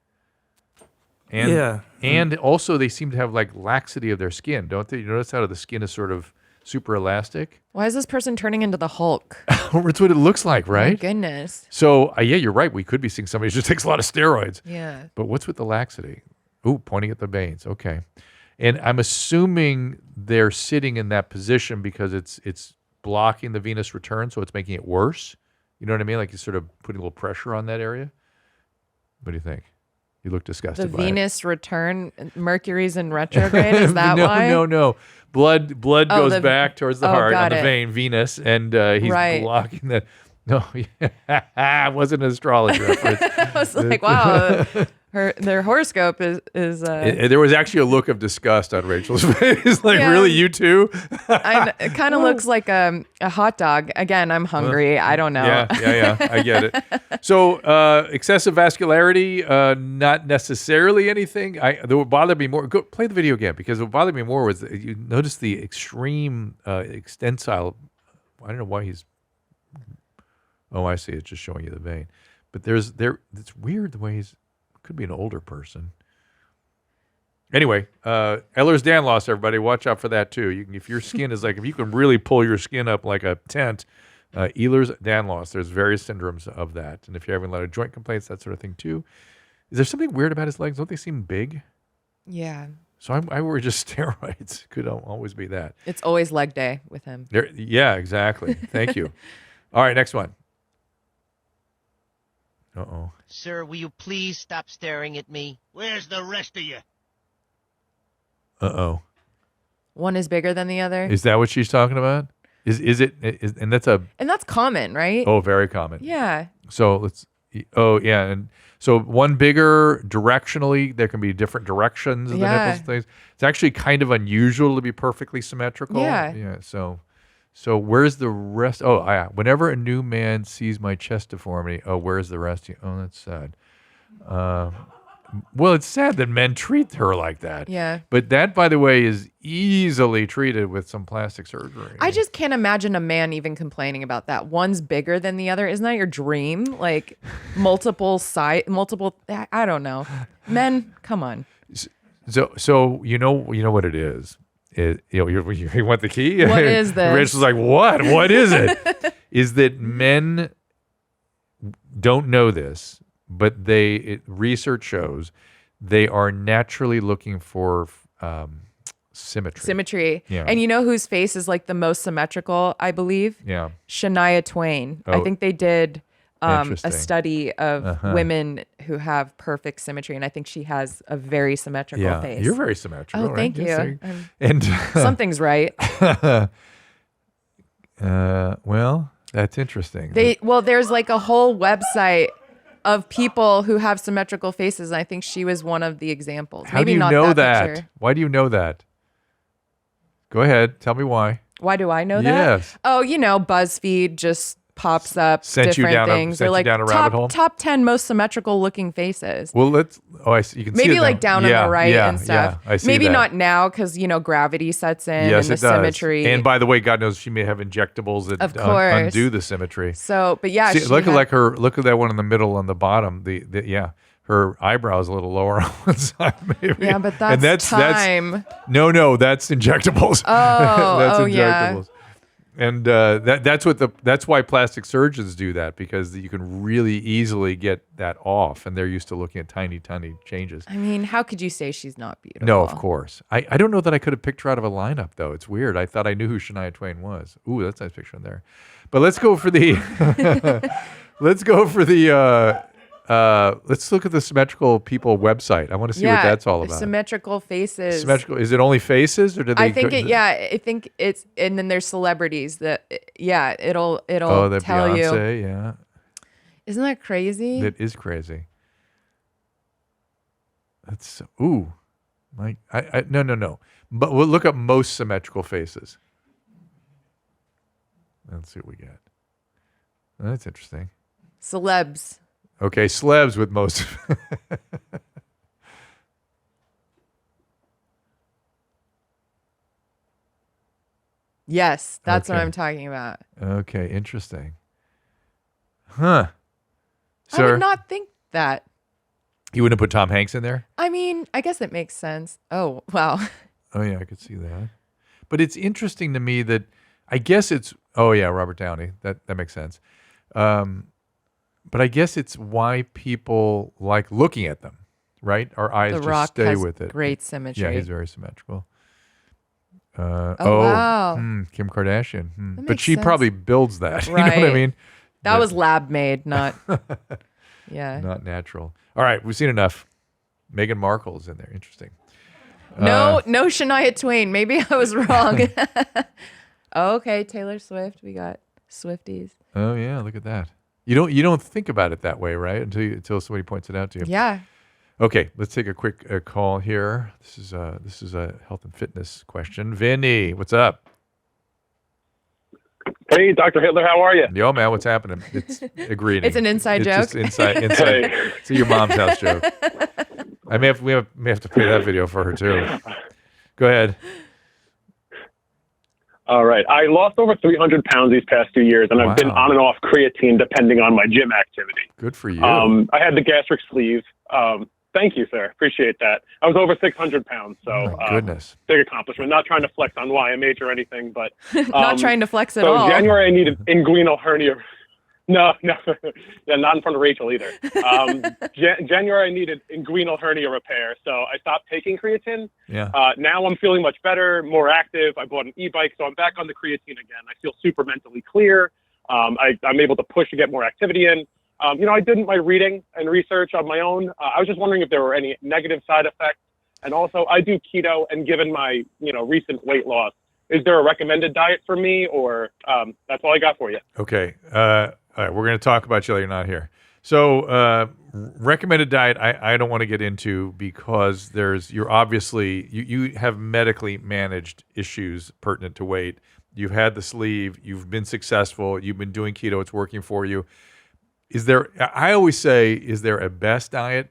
And, yeah. And also they seem to have like laxity of their skin, don't they? You notice how the skin is sort of super elastic? Why is this person turning into the Hulk? It's what it looks like, right? My goodness. So, yeah, you're right. We could be seeing somebody who just takes a lot of steroids. Yeah. But what's with the laxity? Ooh, pointing at the veins. Okay. And I'm assuming they're sitting in that position because it's blocking the venous return, so it's making it worse. You know what I mean? Like you're sort of putting a little pressure on that area. What do you think? You look disgusted The by Venus return, Mercury's in retrograde. Is that why? No. Blood goes back towards the heart on the vein, Venus, and he's blocking that. No, it wasn't an astrology reference. I was like, wow. Their horoscope is there was actually a look of disgust on Rachel's face. Like, really, you too? It kind of looks like a hot dog. Again, I'm hungry. I don't know. Yeah. I get it. So excessive vascularity, not necessarily anything. That would bother me more. Go play the video again, because what bothered me more was you notice the extreme extensile. I don't know why he's. Oh, I see. It's just showing you the vein. But it's weird the way he's. Could be an older person. Anyway, Ehlers-Danlos, everybody, watch out for that too. If your skin is like, if you can really pull your skin up like a tent, Ehlers-Danlos, there's various syndromes of that. And if you're having a lot of joint complaints, that sort of thing too. Is there something weird about his legs? Don't they seem big? Yeah. So I worry just steroids. Could always be that. It's always leg day with him. Yeah, exactly. Thank you. All right, next one. Uh-oh. Sir, will you please stop staring at me? Where's the rest of you? Uh-oh. One is bigger than the other. Is that what she's talking about? And that's common, right? Oh, very common. Yeah. So yeah. And so one bigger directionally, there can be different directions of the nipples and things. It's actually kind of unusual to be perfectly symmetrical. Yeah. Yeah. So where's the rest? Oh, yeah. Whenever a new man sees my chest deformity, where's the rest? Oh, that's sad. Well, it's sad that men treat her like that. Yeah. But that, by the way, is easily treated with some plastic surgery. I just can't imagine a man even complaining about that. One's bigger than the other. Isn't that your dream? Like multiple, I don't know. Men, come on. So you know what it is. You want the key? What is this? Rich was like, what? What is it? Is that men don't know this, but research shows they are naturally looking for symmetry. Symmetry. Yeah. And you know whose face is like the most symmetrical, I believe? Yeah. Shania Twain. I think they did a study of women who have perfect symmetry, and I think she has a very symmetrical face. You're very symmetrical. Oh, thank right? you. Yes, and something's right. Well, that's interesting. There's like a whole website of people who have symmetrical faces, and I think she was one of the examples. How do you know that? Why do you know that? Go ahead. Tell me why. Why do I know that? Yes. Oh, BuzzFeed just pops up sent different you down things. They're like down a rabbit hole. Top 10 most symmetrical looking faces. Well, I see. You can maybe see it like down on the right and stuff. Yeah, I see maybe that. not now because gravity sets in yes, and the it does. symmetry. And by the way, God knows she may have injectables that undo the symmetry. So, but yeah, see, look at that one in the middle on the bottom. Her eyebrows a little lower on one side, maybe. Yeah, but that's time. No, that's injectables. Oh, that's injectables. Yeah. And that's why plastic surgeons do that, because you can really easily get that off, and they're used to looking at tiny changes. I mean, how could you say she's not beautiful? No, of course. I don't know that I could have picked her out of a lineup, though. It's weird. I thought I knew who Shania Twain was. Ooh, that's a nice picture in there. But let's go for the let's look at the Symmetrical People website. I want to see what that's all about. Symmetrical faces. Symmetrical. Is it only faces, or do they? I think I think it's, and then there's celebrities that. Yeah, it'll the tell Beyonce, you. Yeah. Isn't that crazy? That is crazy. That's no. But we'll look up most symmetrical faces. Let's see what we get. That's interesting. Celebs. Okay, celebs with most. Yes, that's what I'm talking about. Okay, interesting. Huh. I would not think that. You wouldn't put Tom Hanks in there? I mean, I guess it makes sense. Oh, wow. Oh, yeah, I could see that. But it's interesting to me that I guess it's, Robert Downey. That makes sense. But I guess it's why people like looking at them, right? Our eyes just stay with it. Great symmetry. Yeah, he's very symmetrical. Wow. Kim Kardashian. But she sense. probably builds that. Right. You know what I mean? That was lab made, not not natural. All right, we've seen enough. Meghan Markle's in there. Interesting. No Shania Twain. Maybe I was wrong. Okay, Taylor Swift. We got Swifties. Oh yeah, look at that. You don't think about it that way, right? Until somebody points it out to you. Yeah. Okay, let's take a quick call here. This is a health and fitness question. Vinny, what's up? Hey, Dr. Hitler, how are you? Yo, man, what's happening? It's a greeting. It's an inside joke. Just inside. It's your mom's house joke. We have to play that video for her too. Go ahead. All right. I lost over 300 pounds these past 2 years, and I've been on and off creatine depending on my gym activity. Good for you. I had the gastric sleeve. Thank you, sir. Appreciate that. I was over 600 pounds, so oh my goodness. Big accomplishment. Not trying to flex on YMH or anything, but not trying to flex at so all. So January I needed inguinal hernia. No, yeah, not in front of Rachel either. January I needed inguinal hernia repair, so I stopped taking creatine. Yeah. Now I'm feeling much better, more active. I bought an e-bike, so I'm back on the creatine again. I feel super mentally clear. I'm able to push to get more activity in. I did my reading and research on my own. I was just wondering if there were any negative side effects And also, I do keto, and given my recent weight loss, is there a recommended diet for me, or that's all I got for you? Okay. All right. We're going to talk about you while you're not here. So recommended diet, I don't want to get into because you're obviously, you have medically managed issues pertinent to weight. You've had the sleeve. You've been successful. You've been doing keto. It's working for you. I always say, is there a best diet?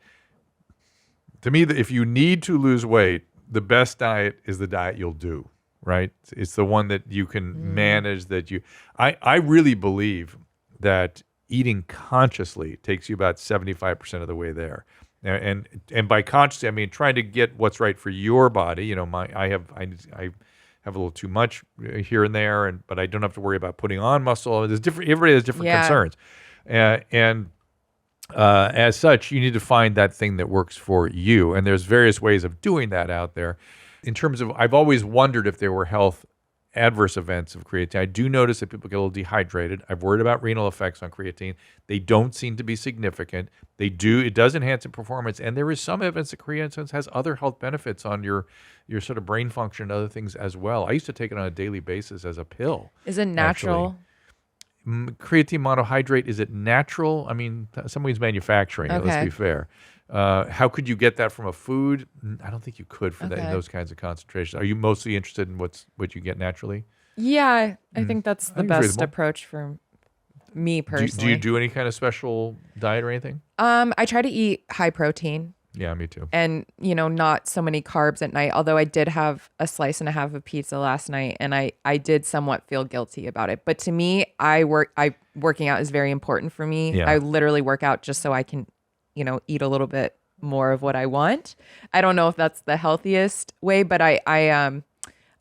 To me, if you need to lose weight, the best diet is the diet you'll do, right? It's the one that you can manage, I really believe that eating consciously takes you about 75% of the way there. And by consciously, I mean trying to get what's right for your body. I have a little too much here and there, but I don't have to worry about putting on muscle. Everybody has different concerns. As such, you need to find that thing that works for you. And there's various ways of doing that out there. In terms of, I've always wondered if there were health adverse events of creatine. I do notice that people get a little dehydrated. I've worried about renal effects on creatine. They don't seem to be significant. It does enhance your performance. And there is some evidence that creatine has other health benefits on your sort of brain function and other things as well. I used to take it on a daily basis as a pill. Is it natural? Actually. Creatine monohydrate, is it natural? I mean, somebody's manufacturing it, let's be fair. How could you get that from a food? I don't think you could for that in those kinds of concentrations. Are you mostly interested in what you get naturally? Yeah, I think that's the best approach for me personally. Do you do any kind of special diet or anything? I try to eat high protein. Yeah, me too. And, not so many carbs at night, although I did have a slice and a half of pizza last night, and I did somewhat feel guilty about it. But to me, working out is very important for me. Yeah. I literally work out just so I can, eat a little bit more of what I want. I don't know if that's the healthiest way, but I'm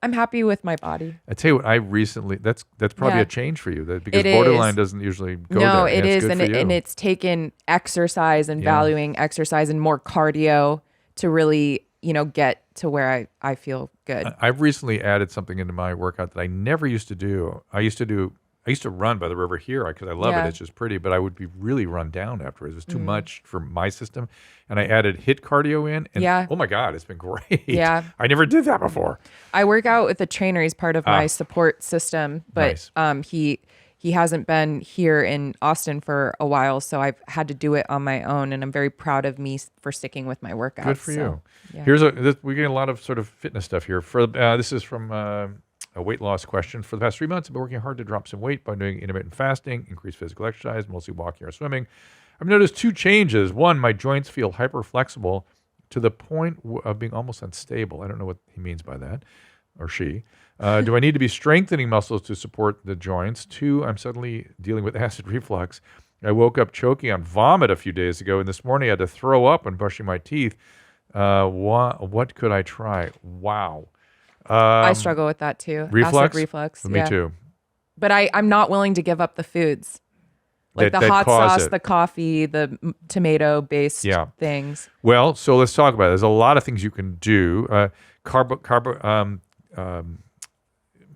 happy with my body. I tell you what, that's probably a change for you, because it borderline is. doesn't usually go no, there. It is, and it's taken exercise and valuing exercise and more cardio to really, get to where I feel good. I've recently added something into my workout that I never used to do. I used to run by the river here because I love it. It's just pretty, but I would be really run down afterwards. It was too much for my system. And I added HIIT cardio in. And oh my God, it's been great. Yeah. I never did that before. I work out with a trainer. He's part of my support system, but he hasn't been here in Austin for a while, so I've had to do it on my own, and I'm very proud of me for sticking with my workouts. Good for you. Yeah. We get a lot of sort of fitness stuff here. This is from a weight loss question. For the past 3 months, I've been working hard to drop some weight by doing intermittent fasting, increased physical exercise, mostly walking or swimming. I've noticed 2 changes. One, my joints feel hyper flexible to the point of being almost unstable. I don't know what he means by that, or she. Do I need to be strengthening muscles to support the joints? 2, I'm suddenly dealing with acid reflux. I woke up choking on vomit a few days ago, and this morning I had to throw up when brushing my teeth. What could I try? Wow. I struggle with that too. Reflux? Acid reflux. Me too. But I'm not willing to give up the foods. Like the hot sauce, the coffee, the tomato-based things. Well, so let's talk about it. There's a lot of things you can do.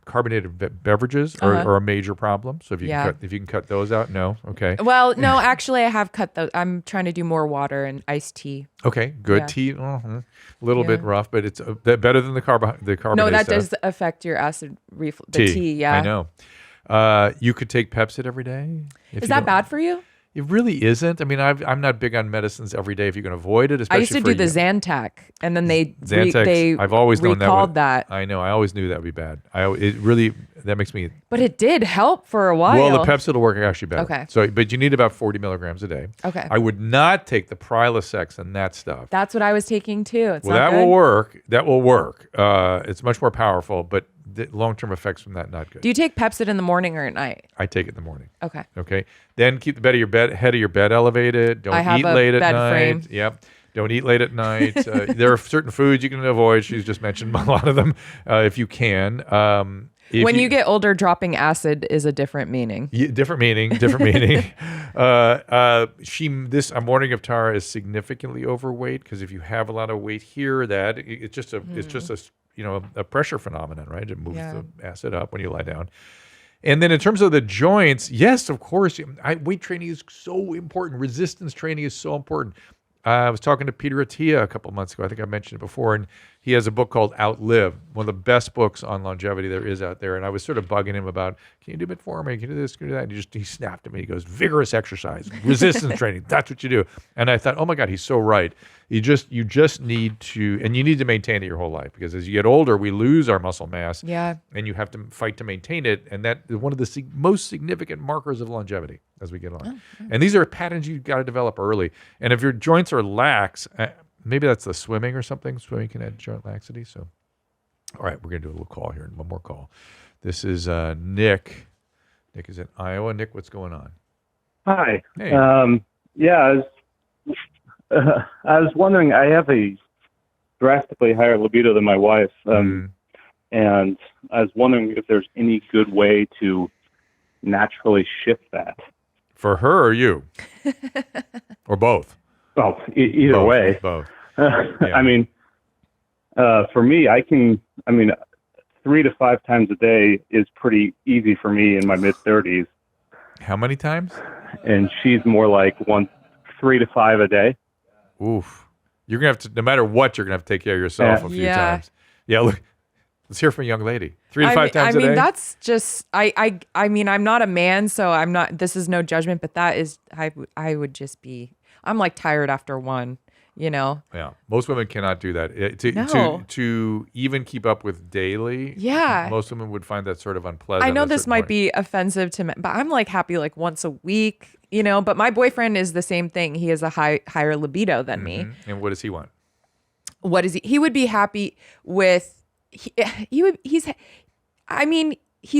Carbonated beverages are a major problem. So if you can cut those out, no, okay. Well, no, actually, I have cut those. I'm trying to do more water and iced tea. Okay, good. Yeah. Tea, a little bit rough, but it's better than the carbonated No, that stuff. does affect your acid reflux. The tea, yeah. I know. You could take Pepcid every day. Is that bad for you? It really isn't. I mean, I'm not big on medicines every day if you can avoid it. I used to do the Zantac, and then they I've always known recalled that. I know. I always knew that would be bad. That makes me. But it did help for a while. Well, the Pepcid will work actually better. Okay. So, but you need about 40 milligrams a day. Okay. I would not take the Prilosec and that stuff. That's what I was taking too. Will work. That will work. It's much more powerful, but the long-term effects from that not good. Do you take Pepcid in the morning or at night? I take it in the morning. Okay. Okay. Then keep the head of your bed elevated. Don't eat late at night. Frame. Yep. Don't eat late at night. There are certain foods you can avoid. She's just mentioned a lot of them if you can. When you get older, dropping acid is a different meaning. Yeah, different meaning. I'm wondering if Tara is significantly overweight, because if you have a lot of weight here, it's just a pressure phenomenon, right? It moves the acid up when you lie down. And then in terms of the joints, yes, of course, weight training is so important. Resistance training is so important. I was talking to Peter Attia a couple months ago. I think I mentioned it before, and he has a book called Outlive, one of the best books on longevity there is out there. And I was sort of bugging him about, can you do metformin? Can you do this? Can you do that? And he snapped at me. He goes, vigorous exercise, resistance training. That's what you do. And I thought, oh my God, he's so right. You just need to, and you need to maintain it your whole life, because as you get older, we lose our muscle mass. Yeah. And you have to fight to maintain it. And that is one of the most significant markers of longevity as we get on. Oh. And these are patterns you've got to develop early. And if your joints are lax, maybe that's the swimming or something. Swimming can add joint laxity. So, all right, we're going to do a little call here. One more call. This is Nick. Nick is in Iowa. Nick, what's going on? Hi. Hey. Yeah, I was wondering, I have a drastically higher libido than my wife. And I was wondering if there's any good way to naturally shift that. For her or you? Or both? Well, either way. Both. Yeah. I mean, for me, 3 to 5 times a day is pretty easy for me in my mid-30s. How many times? And she's more like 3 to 5 a day. Oof. You're going to have to, no matter what, you're going to have to take care of yourself a few times. Yeah, look. Let's hear from a young lady. 3 to 5 times a day. That's just, I mean, I'm not a man, so I'm not, this is no judgment, but that is, I would just be, I'm like tired after one, you know? Yeah. Most women cannot do that. To even keep up with daily. Yeah. Most women would find that sort of unpleasant. I know this might be offensive to men, but I'm like happy like once a week, you know, but my boyfriend is the same thing. He has a higher libido than me. And what does he want? What is he would be happy with, he's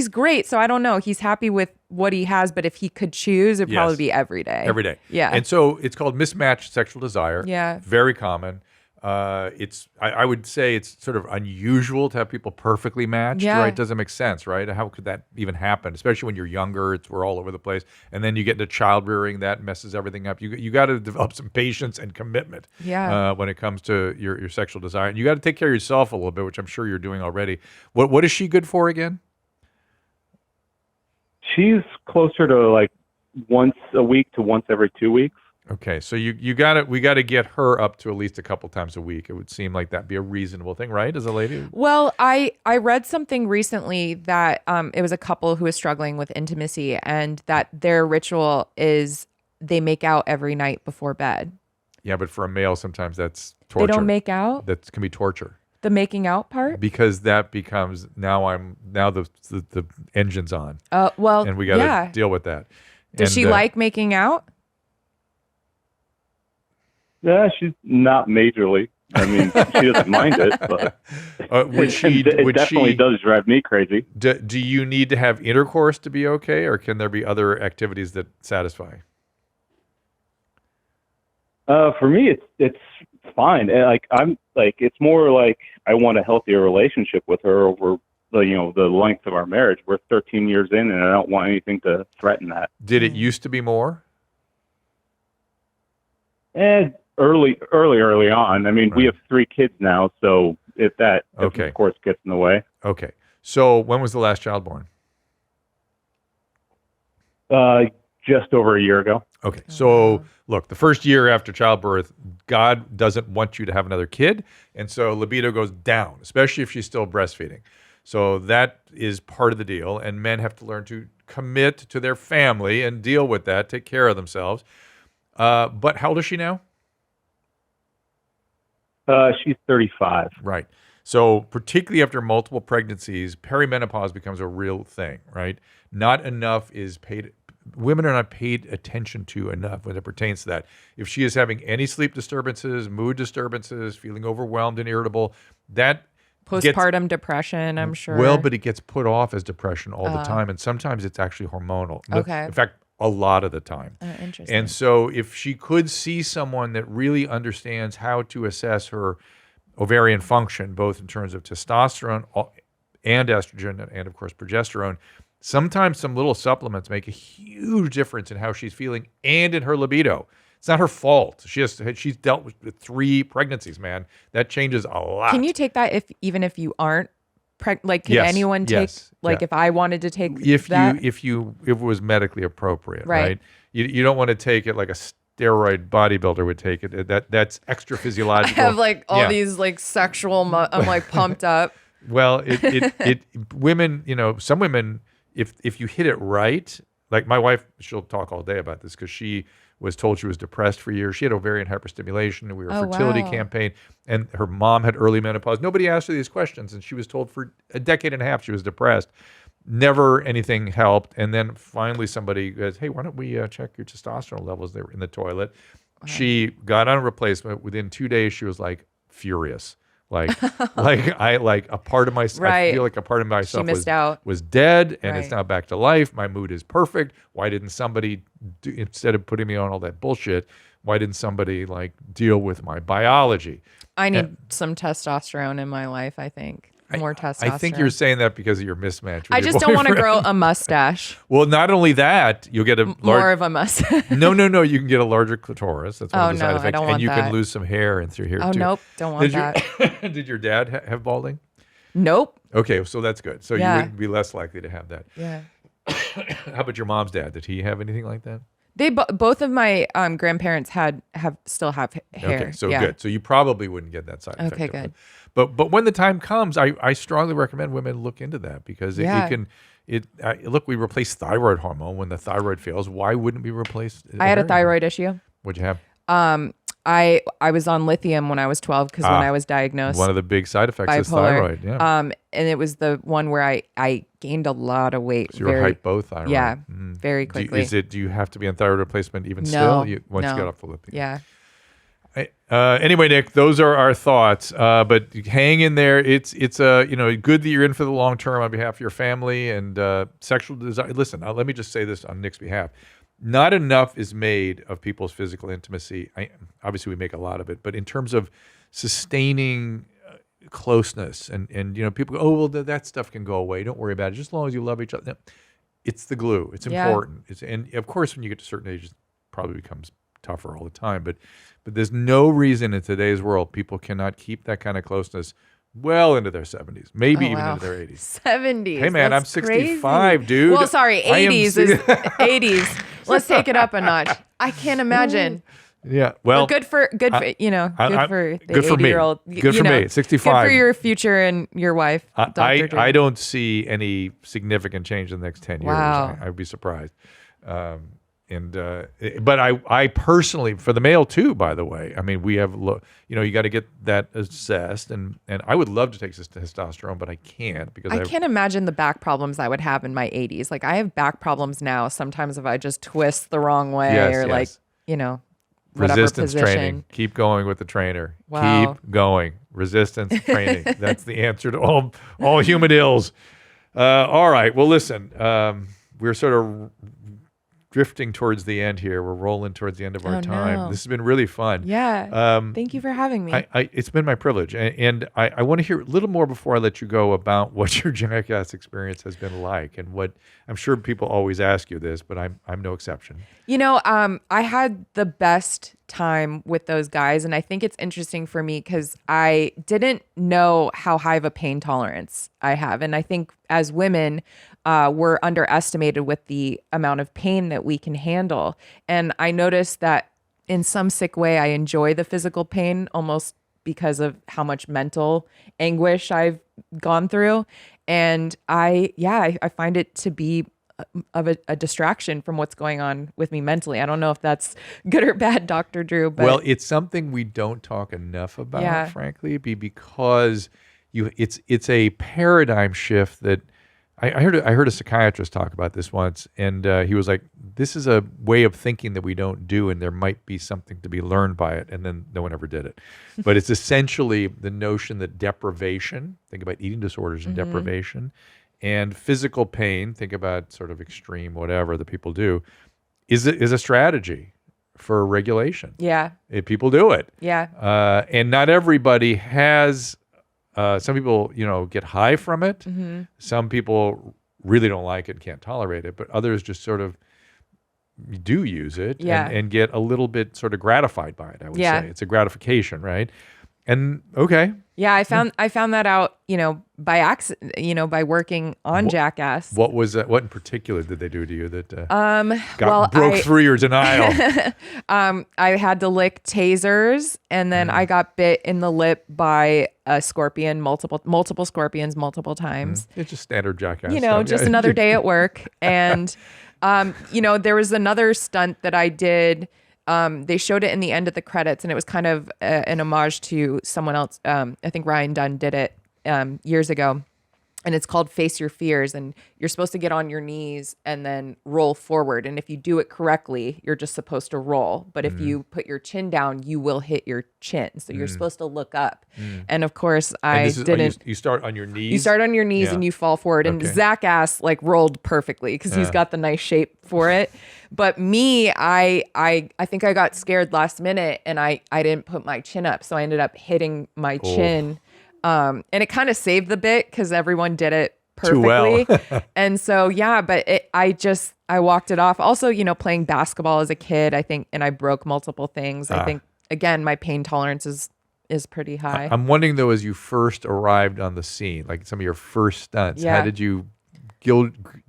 great. So I don't know. He's happy with what he has, but if he could choose, it'd probably be every day. Every day. Yeah. And so it's called mismatched sexual desire. Yeah. Very common. I would say it's sort of unusual to have people perfectly matched, right? It doesn't make sense, right? How could that even happen? Especially when you're younger, we're all over the place. And then you get into child rearing, that messes everything up. You got to develop some patience and commitment when it comes to your sexual desire. And you got to take care of yourself a little bit, which I'm sure you're doing already. What is she good for again? She's closer to like once a week to once every 2 weeks. Okay, so we got to get her up to at least a couple times a week. It would seem like that'd be a reasonable thing, right? As a lady. Well, I read something recently that it was a couple who was struggling with intimacy, and that their ritual is they make out every night before bed. Yeah, but for a male, sometimes that's torture. They don't make out? That can be torture. The making out part? Because that becomes now the engine's on. Well, and we got to deal with that. Does she like making out? Yeah, she's not majorly. I mean, she doesn't mind it, but it definitely does drive me crazy. Do you need to have intercourse to be okay, or can there be other activities that satisfy? For me, it's fine. It's more like I want a healthier relationship with her over the length of our marriage. We're 13 years in, and I don't want anything to threaten that. Did it used to be more? Early on. I mean, we have 3 kids now, so if that, of course, gets in the way. Okay. So when was the last child born? Just over a year ago. Okay. So look, the first year after childbirth, God doesn't want you to have another kid. And so libido goes down, especially if she's still breastfeeding. So that is part of the deal. And men have to learn to commit to their family and deal with that, take care of themselves. But how old is she now? She's 35. Right. So particularly after multiple pregnancies, perimenopause becomes a real thing, right? Not enough is paid. Women are not paid attention to enough when it pertains to that. If she is having any sleep disturbances, mood disturbances, feeling overwhelmed and irritable, that postpartum depression, I'm sure. Well, but it gets put off as depression all the time, and sometimes it's actually hormonal. Okay. In fact, a lot of the time. Interesting. And so if she could see someone that really understands how to assess her ovarian function, both in terms of testosterone and estrogen and, of course, progesterone, sometimes some little supplements make a huge difference in how she's feeling and in her libido. It's not her fault. She's dealt with 3 pregnancies, man. That changes a lot. Can you take that even if you aren't pregnant? Can anyone take if I wanted to take if that? If it was medically appropriate, right? You don't want to take it like steroid bodybuilder would take it. That's extra physiological. I have like all these like sexual. I'm like pumped up. Well, women, some women, if you hit it right, like my wife, she'll talk all day about this because she was told she was depressed for years. She had ovarian hyperstimulation, and we were a fertility campaign, and her mom had early menopause. Nobody asked her these questions, and she was told for a decade and a half she was depressed. Never anything helped, and then finally somebody goes, "Hey, why don't we check your testosterone levels?" They were in the toilet. Wow. She got on a replacement. Within 2 days, she was like furious. Like a part of myself, I feel like a part of myself was dead, and it's now back to life. My mood is perfect. Why didn't somebody instead of putting me on all that bullshit, why didn't somebody like deal with my biology? I need some testosterone in my life, I think. More testosterone. I think you're saying that because of your mismatch. I just don't want to grow a mustache. Well, not only that, you'll get more of a mustache. No. You can get a larger clitoris. That's one of the side effects. I don't want you that. can lose some hair in through here too. Oh, nope. Don't want that. Did your dad have balding? Nope. Okay, so that's good. So you would be less likely to have that. Yeah. How about your mom's dad? Did he have anything like that? They both of my grandparents still have hair. Okay, so good. So you probably wouldn't get that side effect. Okay, good. But when the time comes, I strongly recommend women look into that because it can. Look, we replace thyroid hormone when the thyroid fails. Why wouldn't we replace? I had a thyroid issue. What'd you have? I was on lithium when I was 12 because when I was diagnosed, one of the big side effects bipolar, is thyroid. Yeah. And it was the one where I gained a lot of weight. So you were hypothyroid. Yeah, very quickly. Do you have to be on thyroid replacement even still? Once you get off the lithium? Yeah. Anyway, Nick, those are our thoughts. But hang in there. It's good that you're in for the long term on behalf of your family and sexual desire. Listen, let me just say this on Nick's behalf. Not enough is made of people's physical intimacy. Obviously, we make a lot of it, but in terms of sustaining closeness and people go, oh, well, that stuff can go away. Don't worry about it. Just as long as you love each other. No, it's the glue. It's important. And of course, when you get to certain ages, it probably becomes tougher all the time. But there's no reason in today's world people cannot keep that kind of closeness well into their 70s, maybe even into their 80s. 70s. Hey, man, I'm 65, crazy. Dude. Well, sorry, 80s is 80s. Let's take it up a notch. I can't imagine. Yeah, well, good for the 80-year-old. Good for me, 65. Good for your future and your wife, Dr. Drew. I don't see any significant change in the next 10 years. Wow. I'd be surprised. But I personally, for the male too, by the way, I mean, we have, you got to get that assessed, and I would love to take this testosterone, but I can't because I can't imagine the back problems I would have in my 80s. Like I have back problems now. Sometimes if I just twist the wrong way whatever resistance position. Training. Keep going with the trainer. Wow. Keep going. Resistance training. That's the answer to all human ills. All right. Well, listen, we're sort of drifting towards the end here. We're rolling towards the end of our time. No. This has been really fun. Yeah. Thank you for having me. It's been my privilege. And I want to hear a little more before I let you go about what your Jackass experience has been like and what I'm sure people always ask you this, but I'm no exception. I had the best time with those guys. And I think it's interesting for me because I didn't know how high of a pain tolerance I have. And I think as women, we're underestimated with the amount of pain that we can handle. And I noticed that in some sick way, I enjoy the physical pain almost because of how much mental anguish I've gone through. And I find it to be of a distraction from what's going on with me mentally. I don't know if that's good or bad, Dr. Drew. But well, it's something we don't talk enough about, frankly, because it's a paradigm shift that I heard a psychiatrist talk about this once, and he was like, this is a way of thinking that we don't do, and there might be something to be learned by it, and then no one ever did it. But it's essentially the notion that deprivation, think about eating disorders and deprivation, and physical pain, think about sort of extreme whatever that people do, is a strategy for regulation. Yeah. People do it. Yeah. And not everybody has... some people, get high from it. Mm-hmm. Some people really don't like it, can't tolerate it, but others just sort of do use it and get a little bit sort of gratified by it, I would say. It's a gratification, right? And okay, Yeah, I found that out, by accident, by working on Jackass. What was what in particular did they do to you that broke through your denial? I had to lick tasers, and then I got bit in the lip by a scorpion, multiple scorpions, multiple times. It's just standard Jackass. Just another day at work. And, there was another stunt that I did. They showed it in the end of the credits, and it was kind of an homage to someone else. I think Ryan Dunn did it years ago, and it's called Face Your Fears. And you're supposed to get on your knees and then roll forward. And if you do it correctly, you're just supposed to roll. But if you put your chin down, you will hit your chin. So you're supposed to look up. And of course, I didn't. You start on your knees. You start on your knees and you fall forward. And Jackass rolled perfectly because he's got the nice shape for it. But me, I think I got scared last minute, and I didn't put my chin up, so I ended up hitting my chin, and it kind of saved the bit because everyone did it perfectly. Too well. And so but I walked it off. Also, playing basketball as a kid, I think, and I broke multiple things. I think again, my pain tolerance is pretty high. I'm wondering though, as you first arrived on the scene, like some of your first stunts, how did you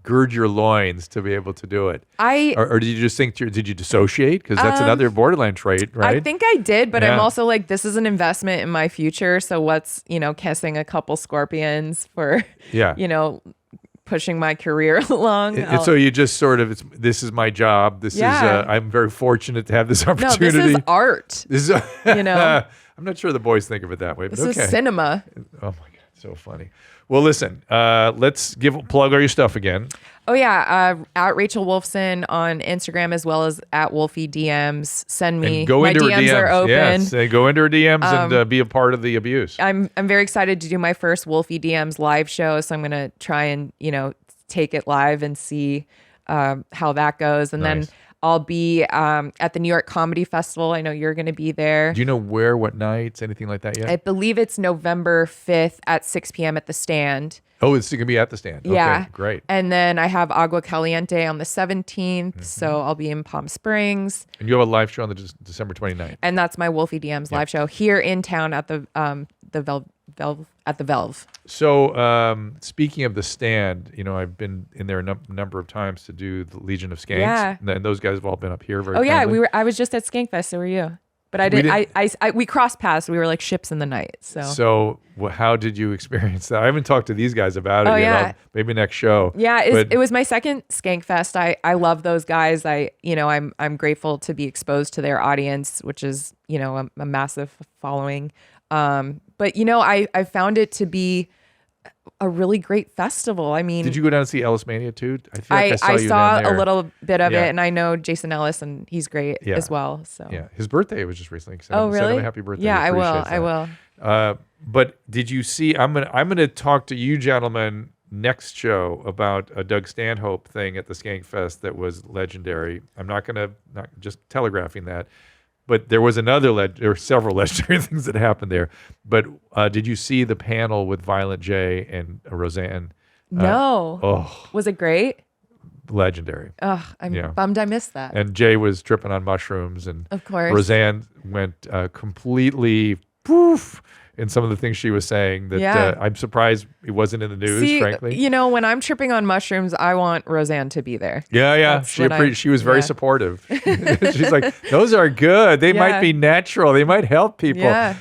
gird your loins to be able to do it? Or did you just think, did you dissociate? Because that's another borderline trait, right? I think I did, but I'm also like, this is an investment in my future. So what's, kissing a couple scorpions for, pushing my career along. So you just sort of, this is my job. This is, I'm very fortunate to have this opportunity. No, this is art. This is, I'm not sure the boys think of it that way, but this is cinema. Oh my God, so funny. Well, listen, let's plug all your stuff again. Oh, yeah. At Rachel Wolfson on Instagram, as well as at Wolfie DMs. Send me. And go my into her DMs are open. Yes, go into her DMs and be a part of the abuse. I'm very excited to do my first Wolfie DMs live show. So I'm going to try and, take it live and see how that goes. And then I'll be at the New York Comedy Festival. I know you're going to be there. Do you know where, what nights, anything like that yet? I believe it's November 5th at 6 p.m. at the Stand. Oh, it's going to be at the Stand. Yeah. Okay, great. And then I have Agua Caliente on the 17th. So I'll be in Palm Springs. And you have a live show on the December 29th. And that's my Wolfie DMs live show here in town at the Velve. So speaking of the Stand, I've been in there a number of times to do the Legion of Skanks. Yeah. And those guys have all been up here very yeah, kindly. I was just at Skankfest, so were you. But we crossed paths. We were like ships in the night. So how did you experience that? I haven't talked to these guys about it yet. Yeah. Maybe next show. Yeah, it was my second Skankfest. I love those guys. I'm grateful to be exposed to their audience, which is a massive following. But I found it to be a really great festival. I mean, did you go down and see Ellis Mania too? I feel like I saw a little bit of it, and I know Jason Ellis, and he's great as well. So yeah, his birthday was just recently. Oh, really? Send him a happy birthday. Yeah, I will. But did you see? I'm gonna talk to you gentlemen next show about a Doug Stanhope thing at the Skankfest that was legendary. I'm not just telegraphing that. But there was there were several legendary things that happened there. But did you see the panel with Violent J and Roseanne? No. Was it great? Legendary. I'm bummed I missed that. And Jay was tripping on mushrooms, and of course Roseanne went completely poof in some of the things she was saying that I'm surprised it wasn't in the news, frankly. When I'm tripping on mushrooms, I want Roseanne to be there. Yeah. She was very supportive. She's like, those are good. They might be natural. They might help people. Yeah.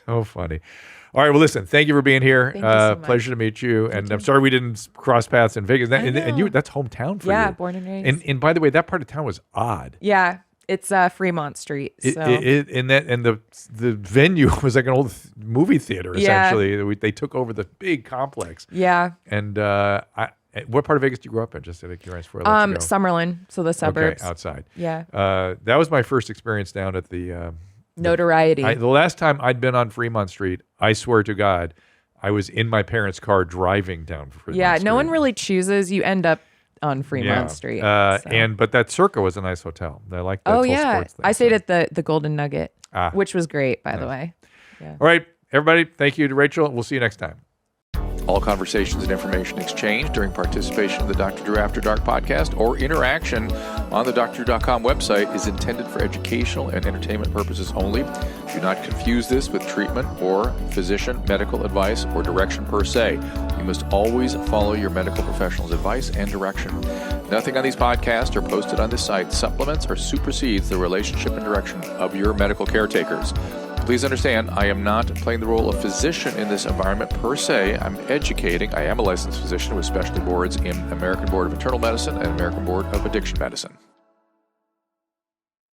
So funny. All right. Well, listen, thank you for being here. Thank you so much. Pleasure to meet you. And I'm sorry we didn't cross paths in Vegas. And you, that's hometown for you. Yeah, born and raised. And by the way, that part of town was odd. Yeah. It's Fremont Street. So. And the venue was like an old movie theater, essentially. Yeah. They took over the big complex. Yeah. And what part of Vegas do you grow up in? Just out of curiosity. Summerlin, so the suburbs. Okay, outside. Yeah. That was my first experience down at the Notoriety. The last time I'd been on Fremont Street, I swear to God, I was in my parents' car driving down Fremont Street. Yeah, no one really chooses. You end up on Fremont Street. But that Circa was a nice hotel. I like that. Oh yeah, sports thing, I stayed at the Golden Nugget, which was great, by the way. Yeah. All right, everybody. Thank you to Rachel. We'll see you next time. All conversations and information exchanged during participation in the Dr. Drew After Dark podcast or interaction on the drdrew.com website is intended for educational and entertainment purposes only. Do not confuse this with treatment or physician medical advice or direction per se. You must always follow your medical professional's advice and direction. Nothing on these podcasts or posted on this site supplements or supersedes the relationship and direction of your medical caretakers. Please understand, I am not playing the role of physician in this environment per se. I'm educating. I am a licensed physician with specialty boards in American Board of Internal Medicine and American Board of Addiction Medicine.